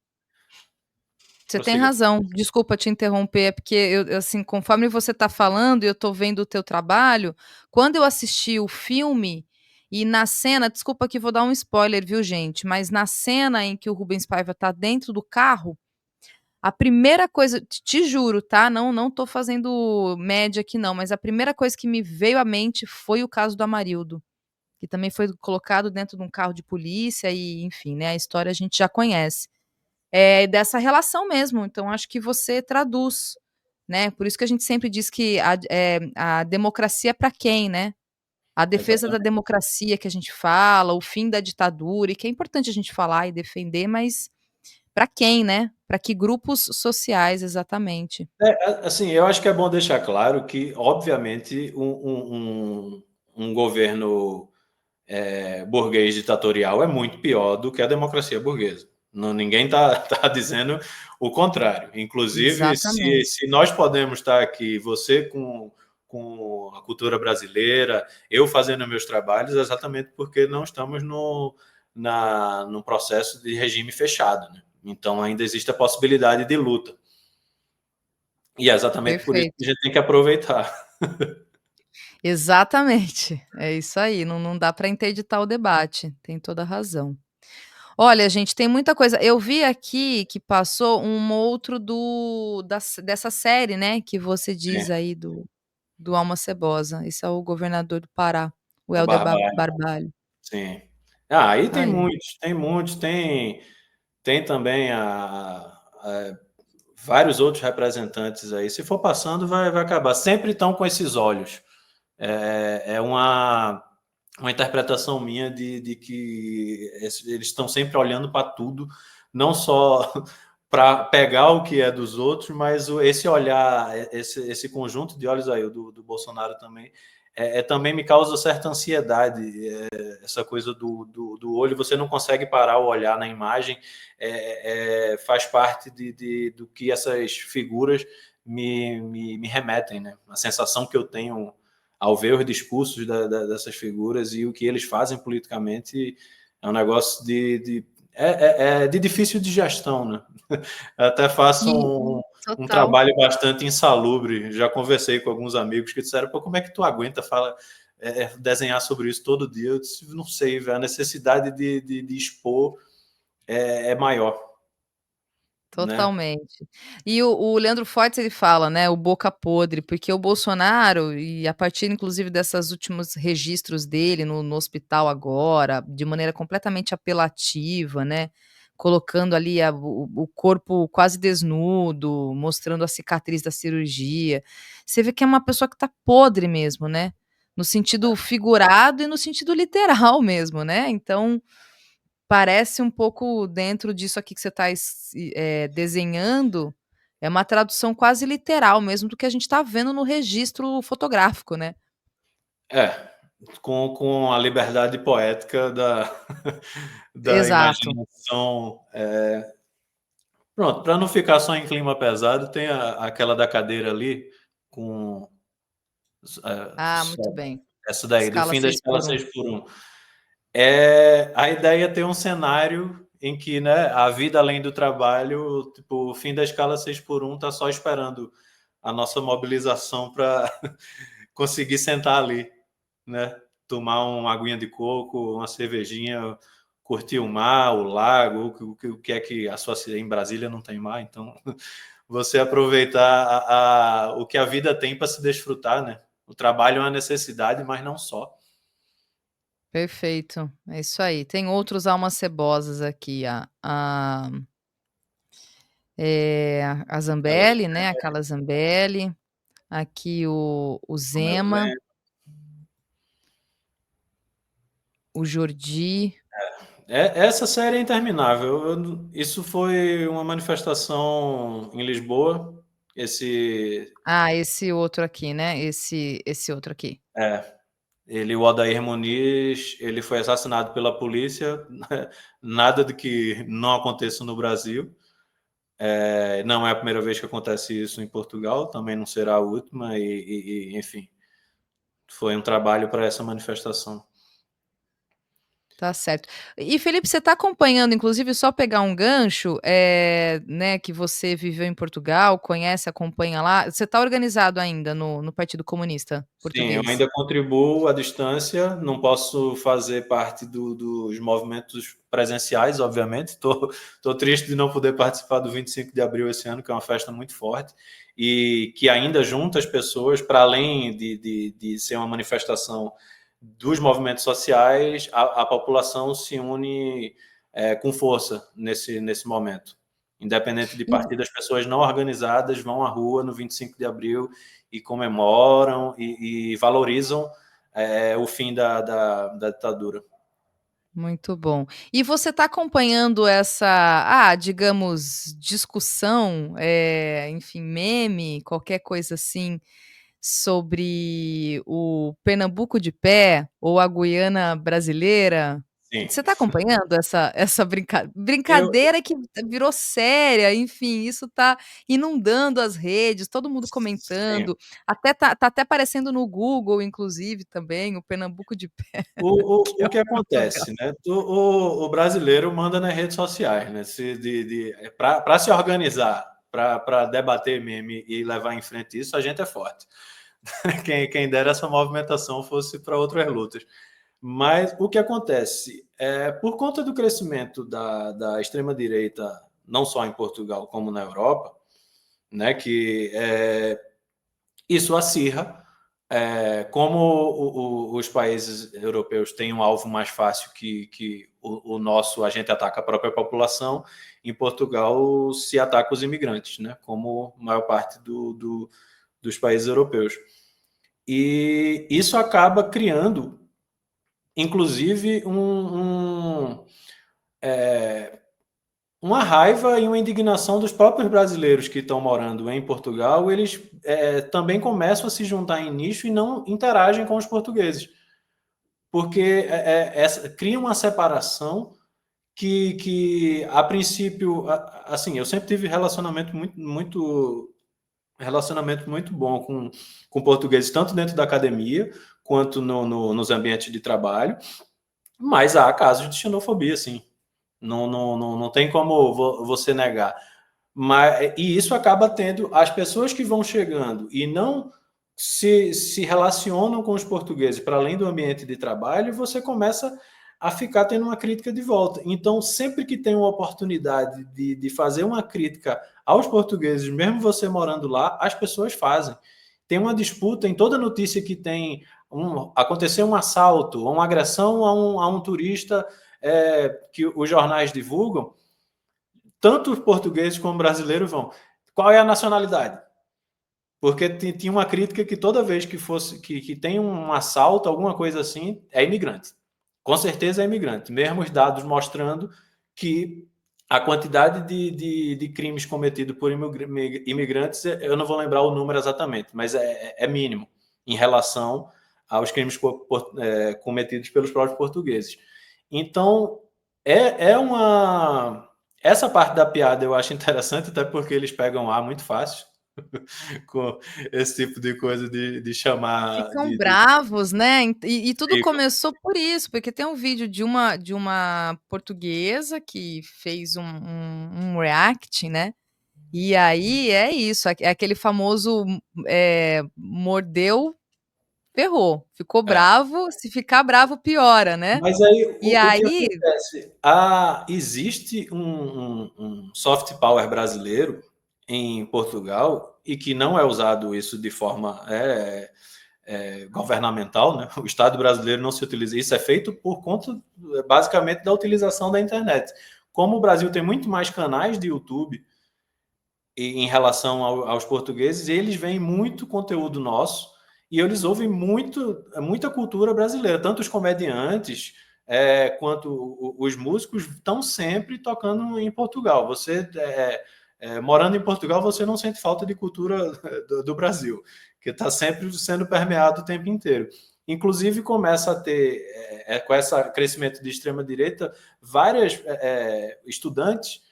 Você tem Prossiga. razão. Desculpa te interromper, é porque assim, conforme você está falando e eu estou vendo o teu trabalho, quando eu assisti o filme e na cena, desculpa que vou dar um spoiler, viu, gente? Mas na cena em que o Rubens Paiva está dentro do carro, a primeira coisa, te juro, tá? Não tô fazendo média aqui não, mas a primeira coisa que me veio à mente foi o caso do Amarildo, que também foi colocado dentro de um carro de polícia e, enfim, né? A história a gente já conhece. Dessa relação mesmo. Então, acho que você traduz, né? Por isso que a gente sempre diz que a democracia é para quem, né? A defesa da Exatamente. democracia que a gente fala, o fim da ditadura, e que é importante a gente falar e defender, mas para quem, né? Para que grupos sociais, exatamente. Assim, eu acho que é bom deixar claro que, obviamente, um governo burguês ditatorial é muito pior do que a democracia burguesa. Não, ninguém está tá dizendo o contrário. Inclusive, se, Exatamente. se nós podemos estar aqui, você com a cultura brasileira, eu fazendo meus trabalhos, é exatamente porque não estamos no processo de regime fechado. Né? Então, ainda existe a possibilidade de luta. E é exatamente por isso que a Perfeito. gente tem que aproveitar. Exatamente. É isso aí. Não dá para interditar o debate. Tem toda a razão. Olha, gente, tem muita coisa. Eu vi aqui que passou um outro dessa série, né, que você Sim, diz aí do Alma Cebosa. Esse é o governador do Pará, o o Helder Barbalho. Barbalho. Sim. Aí tem Aí, muitos, tem também vários outros representantes aí. Se for passando, vai acabar. Sempre estão com esses olhos. É uma interpretação minha de que eles estão sempre olhando para tudo, não só para pegar o que é dos outros, mas esse olhar, esse conjunto de olhos aí, o do Bolsonaro também, também me causa certa ansiedade, essa coisa do olho, você não consegue parar o olhar na imagem, faz parte do que essas figuras me remetem, né? A sensação que eu tenho ao ver os discursos dessas figuras e o que eles fazem politicamente é um negócio de difícil digestão, né? Eu até faço E um total. trabalho bastante insalubre. Já conversei com alguns amigos que disseram: pô, como é que tu aguenta desenhar sobre isso todo dia? Eu disse: não sei, velho, a necessidade de expor é maior, né? Totalmente. E o Leandro Fortes ele fala, né, o boca podre, porque o Bolsonaro e a partir inclusive dessas últimos registros dele no hospital agora, de maneira completamente apelativa, né, colocando ali o corpo quase desnudo, mostrando a cicatriz da cirurgia. Você vê que é uma pessoa que tá podre mesmo, né, no sentido figurado e no sentido literal mesmo, né, então parece um pouco dentro disso aqui que você está desenhando, é uma tradução quase literal mesmo do que a gente está vendo no registro fotográfico, né. É, com a liberdade poética da Exato. imaginação. Pronto, para não ficar só em clima pesado, tem aquela da cadeira ali, com Ah, muito bem. essa daí, do Escala fim da seis escala por um. 6x1. A ideia é ter um cenário em que, né, a vida além do trabalho, tipo, o fim da escala 6x1 tá só esperando a nossa mobilização para conseguir sentar ali, né? Tomar uma aguinha de coco, uma cervejinha, curtir o mar, o lago, o que é que a sua em Brasília não tem mar, então você aproveitar o que a vida tem para se desfrutar, né? O trabalho é uma necessidade, mas não só. Perfeito, é isso aí. Tem outros almas cebosas aqui, a Elas, Zambelli, né, a Carla Zambelli, aqui o Romeu Zema, Zema. o Jordi. Essa série é interminável. Isso foi uma manifestação em Lisboa. Esse, Ah, esse outro aqui, né, esse outro aqui. é, o Odair Muniz, ele foi assassinado pela polícia. Nada de que não aconteça no Brasil. Não é a primeira vez que acontece isso em Portugal, também não será a última. Enfim, foi um trabalho para essa manifestação. Tá certo. E Felipe, você está acompanhando, inclusive, só pegar um gancho, né, que você viveu em Portugal, conhece, acompanha lá. Você está organizado ainda no Partido Comunista Sim, eu Português? ainda contribuo à distância, não posso fazer parte dos movimentos presenciais, obviamente. Tô triste de não poder participar do 25 de abril esse ano, que é uma festa muito forte, e que ainda junta as pessoas, para além de ser uma manifestação dos movimentos sociais, a população se une com força nesse momento. Independente de E partido, as pessoas não organizadas vão à rua no 25 de abril e comemoram e valorizam o fim da ditadura. muito bom. E você está acompanhando essa, digamos, discussão, enfim, meme, qualquer coisa assim, sobre o Pernambuco de pé ou a Guiana brasileira? Sim. Você está acompanhando essa Eu, brincadeira que virou séria, enfim, isso está inundando as redes, todo mundo sim. comentando, até tá até aparecendo no Google, inclusive, também, o Pernambuco de pé, que é O que um lugar. acontece, né? O brasileiro manda nas redes sociais, né? Para se organizar, para debater meme e levar em frente isso, a gente é forte. Quem dera essa movimentação fosse para outras lutas. Mas o que acontece? Por conta do crescimento da extrema-direita, não só em Portugal, como na Europa, né, que isso acirra. Como os países europeus têm um alvo mais fácil que o nosso, a gente ataca a própria população, em Portugal se ataca os imigrantes, né, como a maior parte dos países europeus. E isso acaba criando, inclusive, uma raiva e uma indignação dos próprios brasileiros que estão morando em Portugal. Eles também começam a se juntar em nicho e não interagem com os portugueses, porque cria uma separação que a princípio, assim, eu sempre tive relacionamento muito bom com portugueses, tanto dentro da academia quanto nos ambientes de trabalho, mas há casos de xenofobia, sim. Não tem como você negar. E isso acaba tendo as pessoas que vão chegando e não se relacionam com os portugueses para além do ambiente de trabalho, você começa a ficar tendo uma crítica de volta. Então, sempre que tem uma oportunidade de fazer uma crítica aos portugueses, mesmo você morando lá, as pessoas fazem. Tem uma disputa em toda notícia que tem aconteceu um assalto, uma agressão a um turista que os jornais divulgam, tanto os portugueses como brasileiros vão. Qual é a nacionalidade? Porque tinha uma crítica que toda vez que tem um assalto, alguma coisa assim, é imigrante. Com certeza é imigrante. Mesmo os dados mostrando que a quantidade de crimes cometidos por imigrantes, eu não vou lembrar o número exatamente, mas é mínimo em relação aos crimes cometidos pelos próprios portugueses. Então, uma. Essa parte da piada eu acho interessante, até porque eles pegam ar muito fácil com esse tipo de coisa de chamar. Ficam bravos, né, e tudo começou por isso, porque tem um vídeo de uma portuguesa que fez um react, né, e aí é isso, é aquele famoso, mordeu, ferrou, ficou É. bravo, se ficar bravo piora, né. Mas aí E o que aí acontece? Existe um soft power brasileiro em Portugal e que não é usado isso de forma governamental, né? O Estado brasileiro não se utiliza. Isso é feito por conta, basicamente, da utilização da internet. Como o Brasil tem muito mais canais de YouTube em relação aos portugueses, eles veem muito conteúdo nosso e eles ouvem muita cultura brasileira, tanto os comediantes quanto os músicos estão sempre tocando em Portugal. Você morando em Portugal, você não sente falta de cultura do Brasil, que está sempre sendo permeado o tempo inteiro. Inclusive, começa a ter, com esse crescimento de extrema-direita, várias estudantes,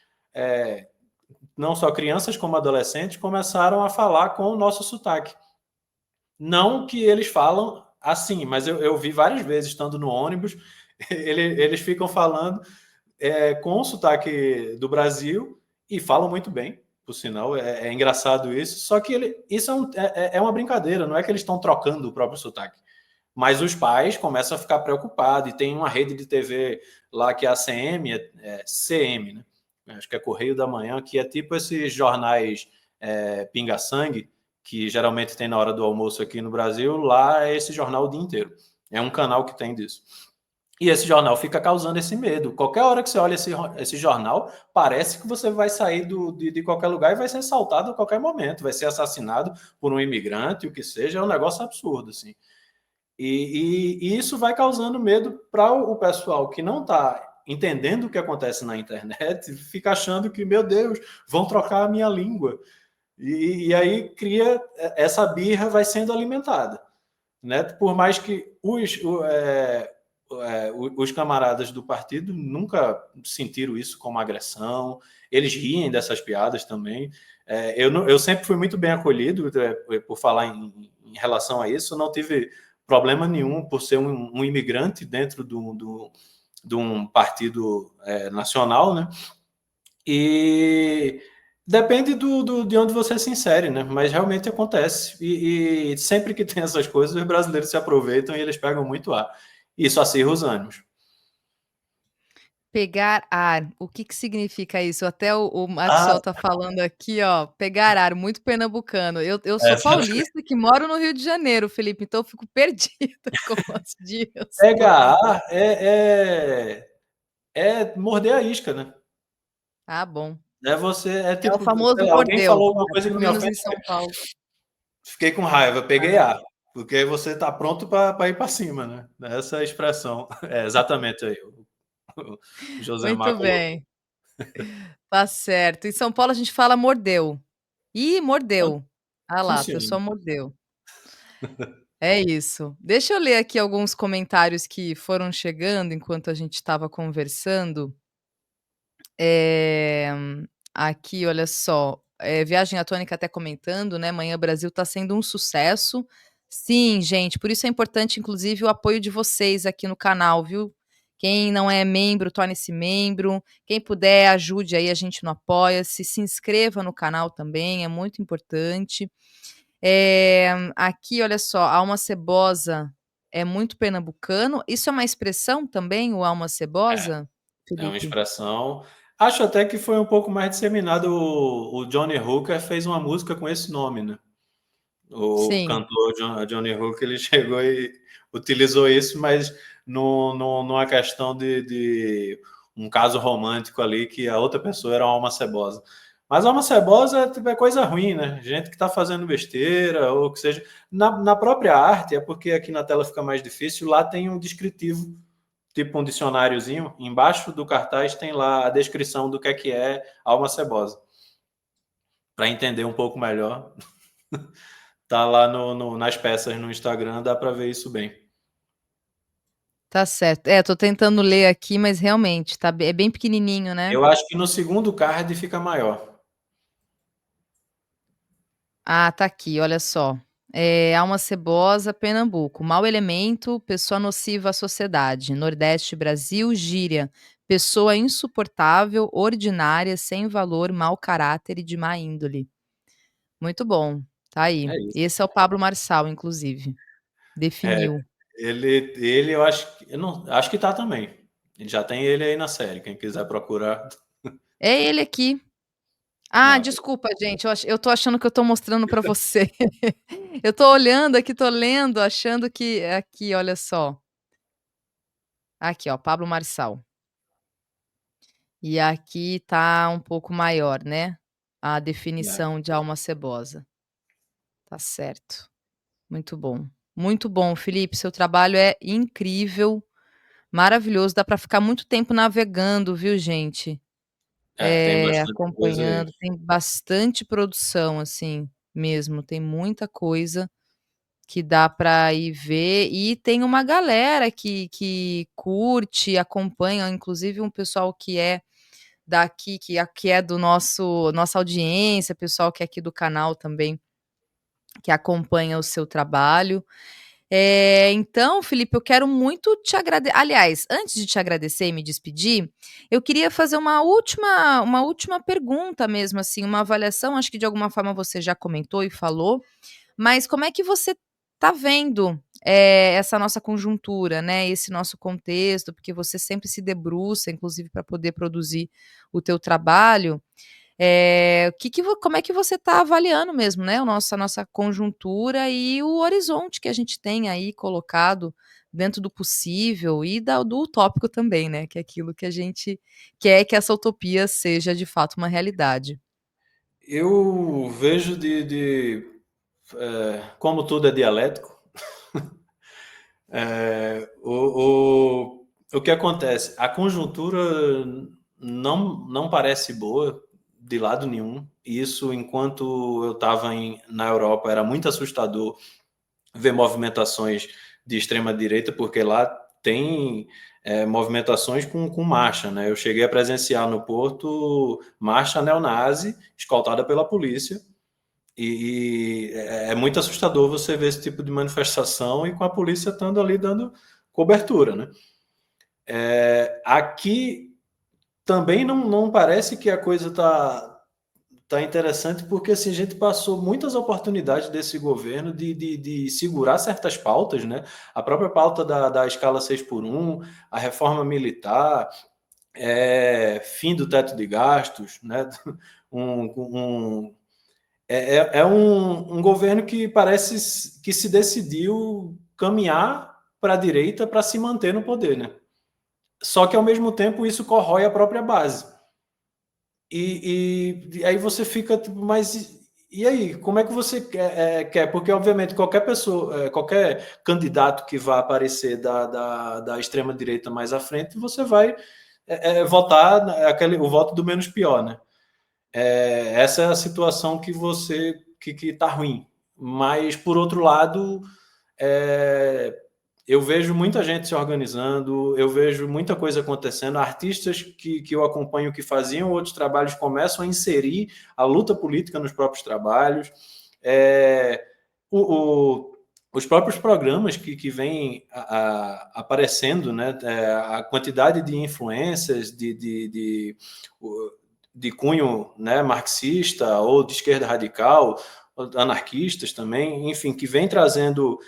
não só crianças como adolescentes, começaram a falar com o nosso sotaque. Não que eles falam assim, mas eu vi várias vezes, estando no ônibus, eles ficam falando com o sotaque do Brasil e falam muito bem, por sinal, é engraçado isso. Só que isso é uma brincadeira, não é que eles estão trocando o próprio sotaque. Mas os pais começam a ficar preocupados, e tem uma rede de TV lá que é a CM, CM, né? Acho que é Correio da Manhã, que é tipo esses jornais pinga-sangue, que geralmente tem na hora do almoço aqui no Brasil. Lá é esse jornal o dia inteiro. É um canal que tem disso. E esse jornal fica causando esse medo. Qualquer hora que você olha esse jornal, parece que você vai sair de qualquer lugar e vai ser assaltado a qualquer momento, vai ser assassinado por um imigrante, o que seja. É um negócio absurdo, assim. E isso vai causando medo para o pessoal que não está entendendo o que acontece na internet, fica achando que, meu Deus, vão trocar a minha língua. E aí cria essa birra, vai sendo alimentada, né? Por mais que os camaradas do partido nunca sentiram isso como agressão, eles riem dessas piadas também. Eu sempre fui muito bem acolhido, por falar em relação a isso, não tive problema nenhum por ser um imigrante dentro de um partido nacional, né? E depende de onde você se insere, né? Mas realmente acontece. E sempre que tem essas coisas, os brasileiros se aproveitam e eles pegam muito ar. Isso acirra os ânimos. pegar ar, o que que significa isso? Até o Ah, Maxwell tá falando aqui, ó, pegar ar, muito pernambucano. Eu sou essa paulista que moro no Rio de Janeiro, Felipe, então eu fico perdida com as gírias pegar todas. ar é morder a isca, né? Ah, bom. É É o tipo, sei famoso lá, alguém mordeu, falou alguma né, coisa que pelo me menos ofende, em São Paulo. fiquei com raiva, peguei ar. Porque você tá pronto para ir para cima, né? Essa é a expressão. É exatamente aí. O José Muito Mar colocou. bem. Tá certo. Em São Paulo a gente fala mordeu. Ih, Hã? mordeu. Ah lá, a Funciona. pessoa mordeu. É isso. Deixa eu ler aqui alguns comentários que foram chegando enquanto a gente estava conversando. Eh, aqui, olha só, Viagem Atônica até comentando, né, Manhã Brasil está sendo um sucesso. Sim, gente, por isso é importante, inclusive, o apoio de vocês aqui no canal, viu. Quem não é membro, torne-se membro. Quem puder, ajude aí a gente no Apoia-se. Se inscreva no canal também, é muito importante. Aqui, olha só, alma cebosa é muito pernambucano. Isso é uma expressão também, o alma É, cebosa, é uma Felipe? expressão. Acho até que foi um pouco mais disseminado. O Johnny Hooker fez uma música com esse nome, né? O Sim. cantor Johnny Hooker, ele chegou e utilizou isso, mas numa questão de um caso romântico ali, que a outra pessoa era uma alma cebosa. Mas alma cebosa tipo, é coisa ruim, né? Gente que está fazendo besteira, ou que seja. Na própria arte, é porque aqui na tela fica mais difícil, lá tem um descritivo, tipo um dicionáriozinho, embaixo do cartaz tem lá a descrição do que é alma cebosa. Para entender um pouco melhor, tá lá nas peças no Instagram, dá para ver isso bem. Tá certo. Tô tentando ler aqui, mas realmente é bem pequenininho, né. Eu acho que no segundo card fica maior. Ah, tá aqui, olha só. Alma cebosa, Pernambuco. Mau elemento, pessoa nociva à sociedade. Nordeste, Brasil, gíria. Pessoa insuportável, ordinária, sem valor, mau caráter e de má índole. Muito bom, tá aí. É isso. Esse é o Pablo Marçal, inclusive. É, Definiu. ele eu acho que eu não acho que tá também. Ele já tem ele aí na série, quem quiser procurar. É ele aqui. Ah, Não, desculpa, gente, eu tô achando que eu tô mostrando pra você. Eu tô olhando aqui, tô lendo, achando que aqui, olha só. Aqui, ó, Pablo Marçal. E aqui tá um pouco maior, né, a é. definição de alma cebosa. Tá certo. Muito bom, Felipe, seu trabalho é incrível, maravilhoso, dá pra ficar muito tempo navegando, viu, gente, Tem bastante coisa aí. acompanhando, tem bastante produção, assim, mesmo, tem muita coisa que dá para ir ver, e tem uma galera que curte, acompanha, inclusive um pessoal que é daqui, que é do nossa audiência, pessoal que é aqui do canal também, que acompanha o seu trabalho. Então, Felipe, eu quero muito te agradecer. Aliás, antes de te agradecer e me despedir, eu queria fazer uma última pergunta mesmo, assim, uma avaliação, acho que de alguma forma você já comentou e falou, mas como é que você está vendo, essa nossa conjuntura, né, esse nosso contexto, porque você sempre se debruça, inclusive para poder produzir o teu trabalho, o que que vo como é que você está avaliando mesmo, né, a nossa conjuntura e o horizonte que a gente tem aí colocado dentro do possível e do utópico também, né, que é aquilo que a gente quer que essa utopia seja de fato uma realidade. Eu vejo como tudo é dialético, o que acontece? A conjuntura não parece boa de lado nenhum. Isso, enquanto eu estava na Europa, era muito assustador ver movimentações de extrema direita, porque lá tem movimentações com marcha, né? Eu cheguei a presenciar no Porto marcha neonazi escoltada pela polícia, e é muito assustador você ver esse tipo de manifestação e com a polícia estando ali dando cobertura, né? Aqui também não parece que a coisa tá interessante, porque assim, a gente passou muitas oportunidades desse governo de segurar certas pautas, né? A própria pauta da escala 6 por 1, a reforma militar, fim do teto de gastos, né? Um, um, um governo que parece que se decidiu caminhar para a direita para se manter no poder, né? Só que ao mesmo tempo isso corrói a própria base. E aí você fica tipo, mas e aí, como é que você quer? Porque, obviamente, qualquer pessoa, qualquer candidato que vá aparecer da extrema-direita mais à frente, você vai votar o voto do menos pior, né? Essa é a situação que está ruim. Mas, por outro lado, eu vejo muita gente se organizando, eu vejo muita coisa acontecendo. Artistas que eu acompanho que faziam outros trabalhos começam a inserir a luta política nos próprios trabalhos. Os próprios programas que vêm aparecendo, né? A quantidade de influências de cunho, né, marxista ou de esquerda radical, anarquistas também, enfim, que vem trazendo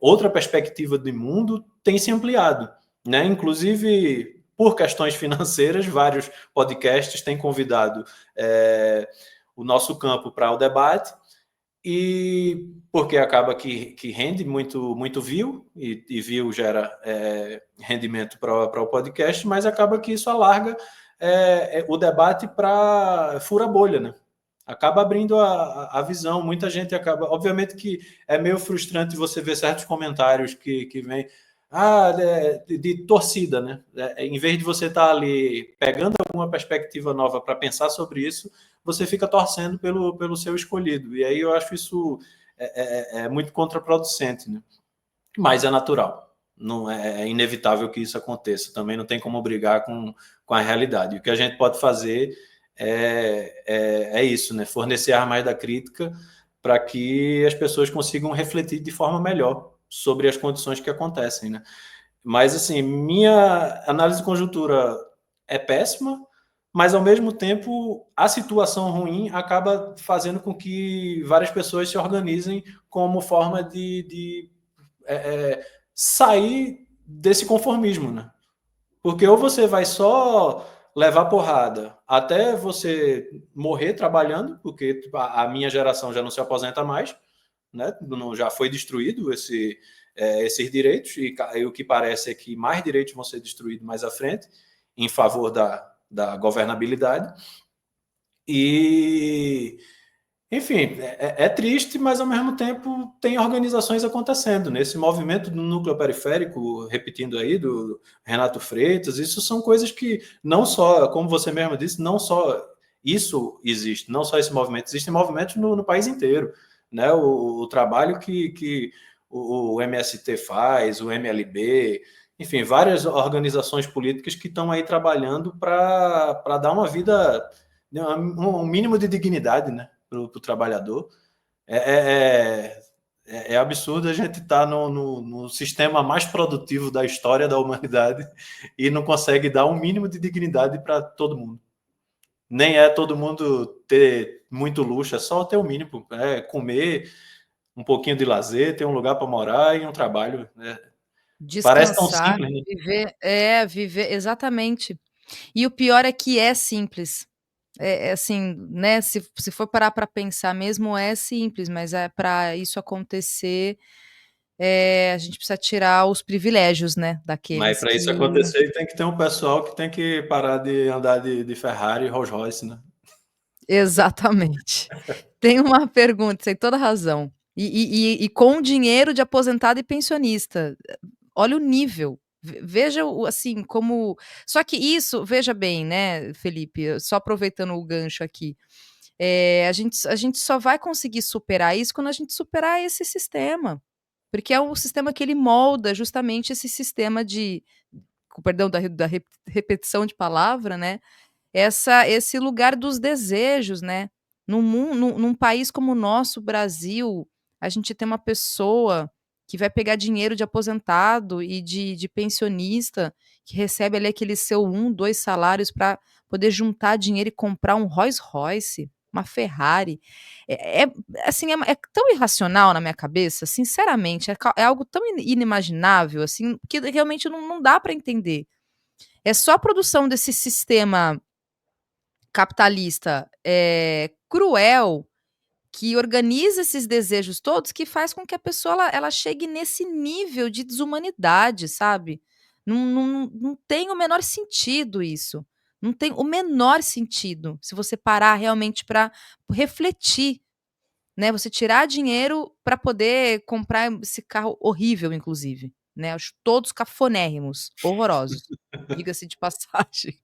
outra perspectiva de mundo, tem se ampliado, né? Inclusive, por questões financeiras, vários podcasts têm convidado o nosso campo para o debate, e porque acaba que rende muito view, e view gera rendimento para o podcast, mas acaba que isso alarga o debate para fura bolha, né? Acaba abrindo a visão. Muita gente acaba. Obviamente que é meio frustrante você ver certos comentários que vêm de torcida, né? Em vez de você estar ali pegando alguma perspectiva nova para pensar sobre isso, você fica torcendo pelo seu escolhido. E aí eu acho isso muito contraproducente, né? Mas é natural. Não é inevitável que isso aconteça. Também não tem como brigar com a realidade. O que a gente pode fazer é isso, né? Fornecer armas da crítica para que as pessoas consigam refletir de forma melhor sobre as condições que acontecem, né? Mas, assim, minha análise de conjuntura é péssima, mas, ao mesmo tempo, a situação ruim acaba fazendo com que várias pessoas se organizem como forma de sair desse conformismo, né? Porque ou você vai só levar porrada até você morrer trabalhando, porque a minha geração já não se aposenta mais, né? Já foi destruído esses direitos, e o que parece é que mais direitos vão ser destruídos mais à frente, em favor da governabilidade. E, enfim, é triste, mas ao mesmo tempo tem organizações acontecendo. Nesse movimento do núcleo periférico, repetindo aí, do Renato Freitas, isso são coisas que não só, como você mesmo disse, não só isso existe, não só esse movimento, existem movimentos no país inteiro. Né? O trabalho que o MST faz, o MLB, enfim, várias organizações políticas que estão aí trabalhando para dar uma vida, um mínimo de dignidade, né, para o trabalhador. É absurdo a gente estar no sistema mais produtivo da história da humanidade e não consegue dar um mínimo de dignidade para todo mundo. Nem é todo mundo ter muito luxo, é só ter o mínimo, comer, um pouquinho de lazer, ter um lugar para morar e um trabalho. Parece tão Descansar, simples, né? viver exatamente. E o pior é que é simples. Assim, né, se for parar para pensar mesmo, é simples, mas para isso acontecer, a gente precisa tirar os privilégios, né, Mas daqueles para isso que acontecer, tem que ter um pessoal que tem que parar de andar de Ferrari e Rolls Royce, né? exatamente. Tem uma pergunta, você tem toda razão. E com dinheiro de aposentado e pensionista. Olha o nível. Veja assim, como só que isso, veja bem, né, Felipe, só aproveitando o gancho aqui, a gente só vai conseguir superar isso quando a gente superar esse sistema, porque é o sistema que ele molda justamente esse sistema de com perdão da repetição de palavra, né, esse lugar dos desejos, né. Num país como o nosso Brasil, a gente tem uma pessoa que vai pegar dinheiro de aposentado e de pensionista, que recebe ali aquele seu 2 salários para poder juntar dinheiro e comprar um Rolls Royce, uma Ferrari. Assim, é tão irracional na minha cabeça, sinceramente, é algo tão inimaginável, assim, que realmente não dá para entender. É só a produção desse sistema capitalista, cruel, que organiza esses desejos todos, que faz com que a pessoa ela chegue nesse nível de desumanidade, sabe. Não tem o menor sentido isso. Não tem o menor sentido, se você parar realmente para refletir, né, você tirar dinheiro para poder comprar esse carro horrível inclusive, né, acho todos cafonérrimos, horrorosos. diga-se de passagem.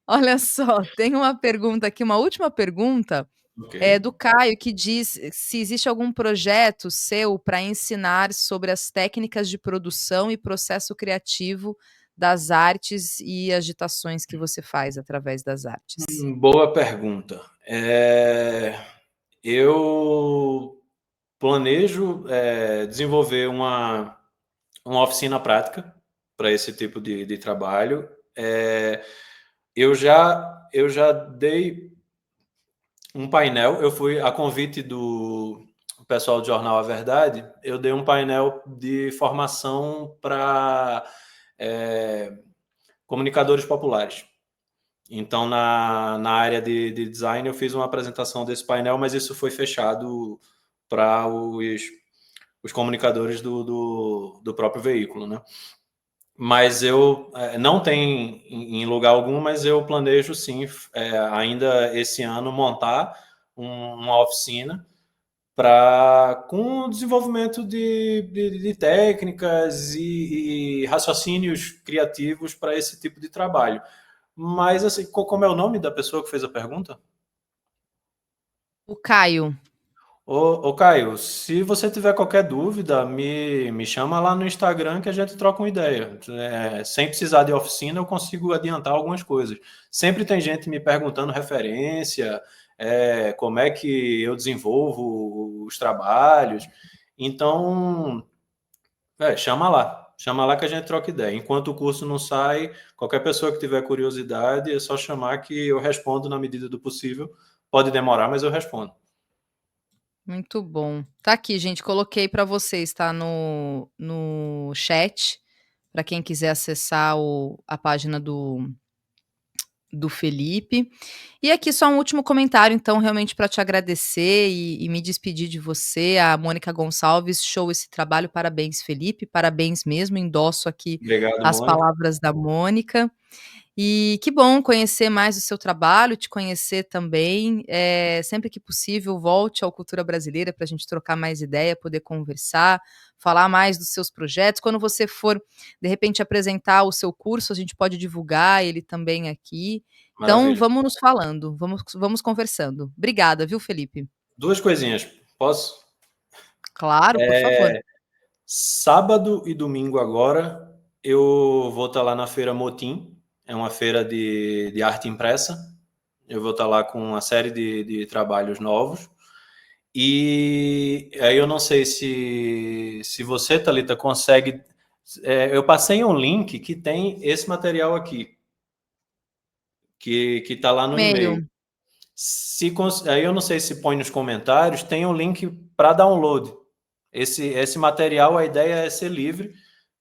Olha só, tem uma pergunta aqui, uma última pergunta, Ok. do Caio, que diz se existe algum projeto seu para ensinar sobre as técnicas de produção e processo criativo das artes e agitações que você faz através das artes. Boa pergunta. Eu planejo desenvolver uma oficina prática para esse tipo de trabalho. Eu já dei um painel, eu fui a convite do pessoal do jornal A Verdade, eu dei um painel de formação para comunicadores populares. Então, na área de design, eu fiz uma apresentação desse painel, mas isso foi fechado para os comunicadores do próprio veículo, né? Mas eu não tem em lugar algum, mas eu planejo sim, ainda esse ano, montar uma oficina com o desenvolvimento de técnicas e raciocínios criativos para esse tipo de trabalho. Mas, assim, como é o nome da pessoa que fez a pergunta? O Caio. Ô Caio, se você tiver qualquer dúvida, me chama lá no Instagram que a gente troca uma ideia. Sem precisar de oficina, eu consigo adiantar algumas coisas. Sempre tem gente me perguntando referência, como é que eu desenvolvo os trabalhos. Então, chama lá. Chama lá que a gente troca ideia. Enquanto o curso não sai, qualquer pessoa que tiver curiosidade, é só chamar que eu respondo na medida do possível. Pode demorar, mas eu respondo. Muito bom. Tá aqui, gente, coloquei para vocês, tá no chat, para quem quiser acessar a página do Felipe. E aqui só um último comentário, então, realmente para te agradecer e me despedir de você. A Mônica Gonçalves, show esse trabalho, parabéns, Felipe, parabéns mesmo, endosso aqui Obrigado, as Mônica. palavras da Mônica. E que bom conhecer mais o seu trabalho, te conhecer também. Sempre que possível, volte ao Cultura Brasileira para a gente trocar mais ideia, poder conversar, falar mais dos seus projetos. Quando você for, de repente, apresentar o seu curso, a gente pode divulgar ele também aqui. Então, Maravilha. vamos nos falando, vamos conversando. Obrigada, viu, Felipe? Duas coisinhas, posso? Claro, por favor. Sábado e domingo agora eu vou estar lá na Feira Motim, é uma feira de arte impressa. Eu vou estar lá com uma série de trabalhos novos. E aí eu não sei se você, Thalita, consegue. Eu passei um link que tem esse material aqui, que está lá no e-mail. E-mail. Aí eu não sei se põe nos comentários, tem um link para download. Esse material, a ideia é ser livre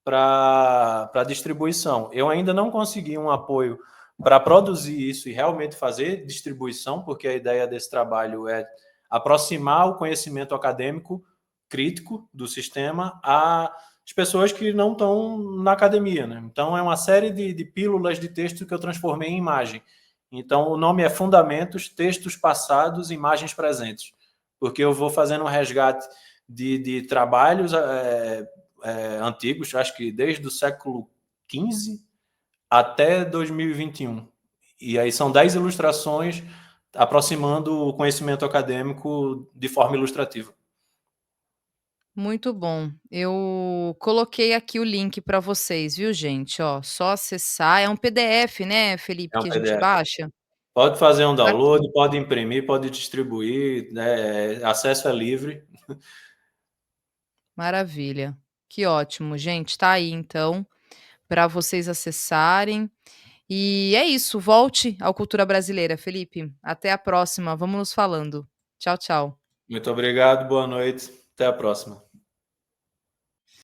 para distribuição. Eu ainda não consegui um apoio para produzir isso e realmente fazer distribuição, porque a ideia desse trabalho é aproximar o conhecimento acadêmico crítico do sistema às pessoas que não estão na academia, né? Então, é uma série de pílulas de texto que eu transformei em imagem. Então, o nome é Fundamentos, Textos Passados, Imagens Presentes, porque eu vou fazendo um resgate de trabalhos antigos, acho que desde o século XV até 2021. E aí são 10 ilustrações aproximando o conhecimento acadêmico de forma ilustrativa. Muito bom. Eu coloquei aqui o link para vocês, viu, gente? Ó, só acessar. É um PDF, né, Felipe, É um que a gente PDF. baixa? Pode fazer um Tá aqui. download, pode imprimir, pode distribuir, né? Acesso é livre. Maravilha. Que ótimo, gente. Tá aí, então, para vocês acessarem. E é isso. Volte ao Cultura Brasileira, Felipe. Até a próxima. Vamos nos falando. Tchau, tchau. Muito obrigado, boa noite, até a próxima.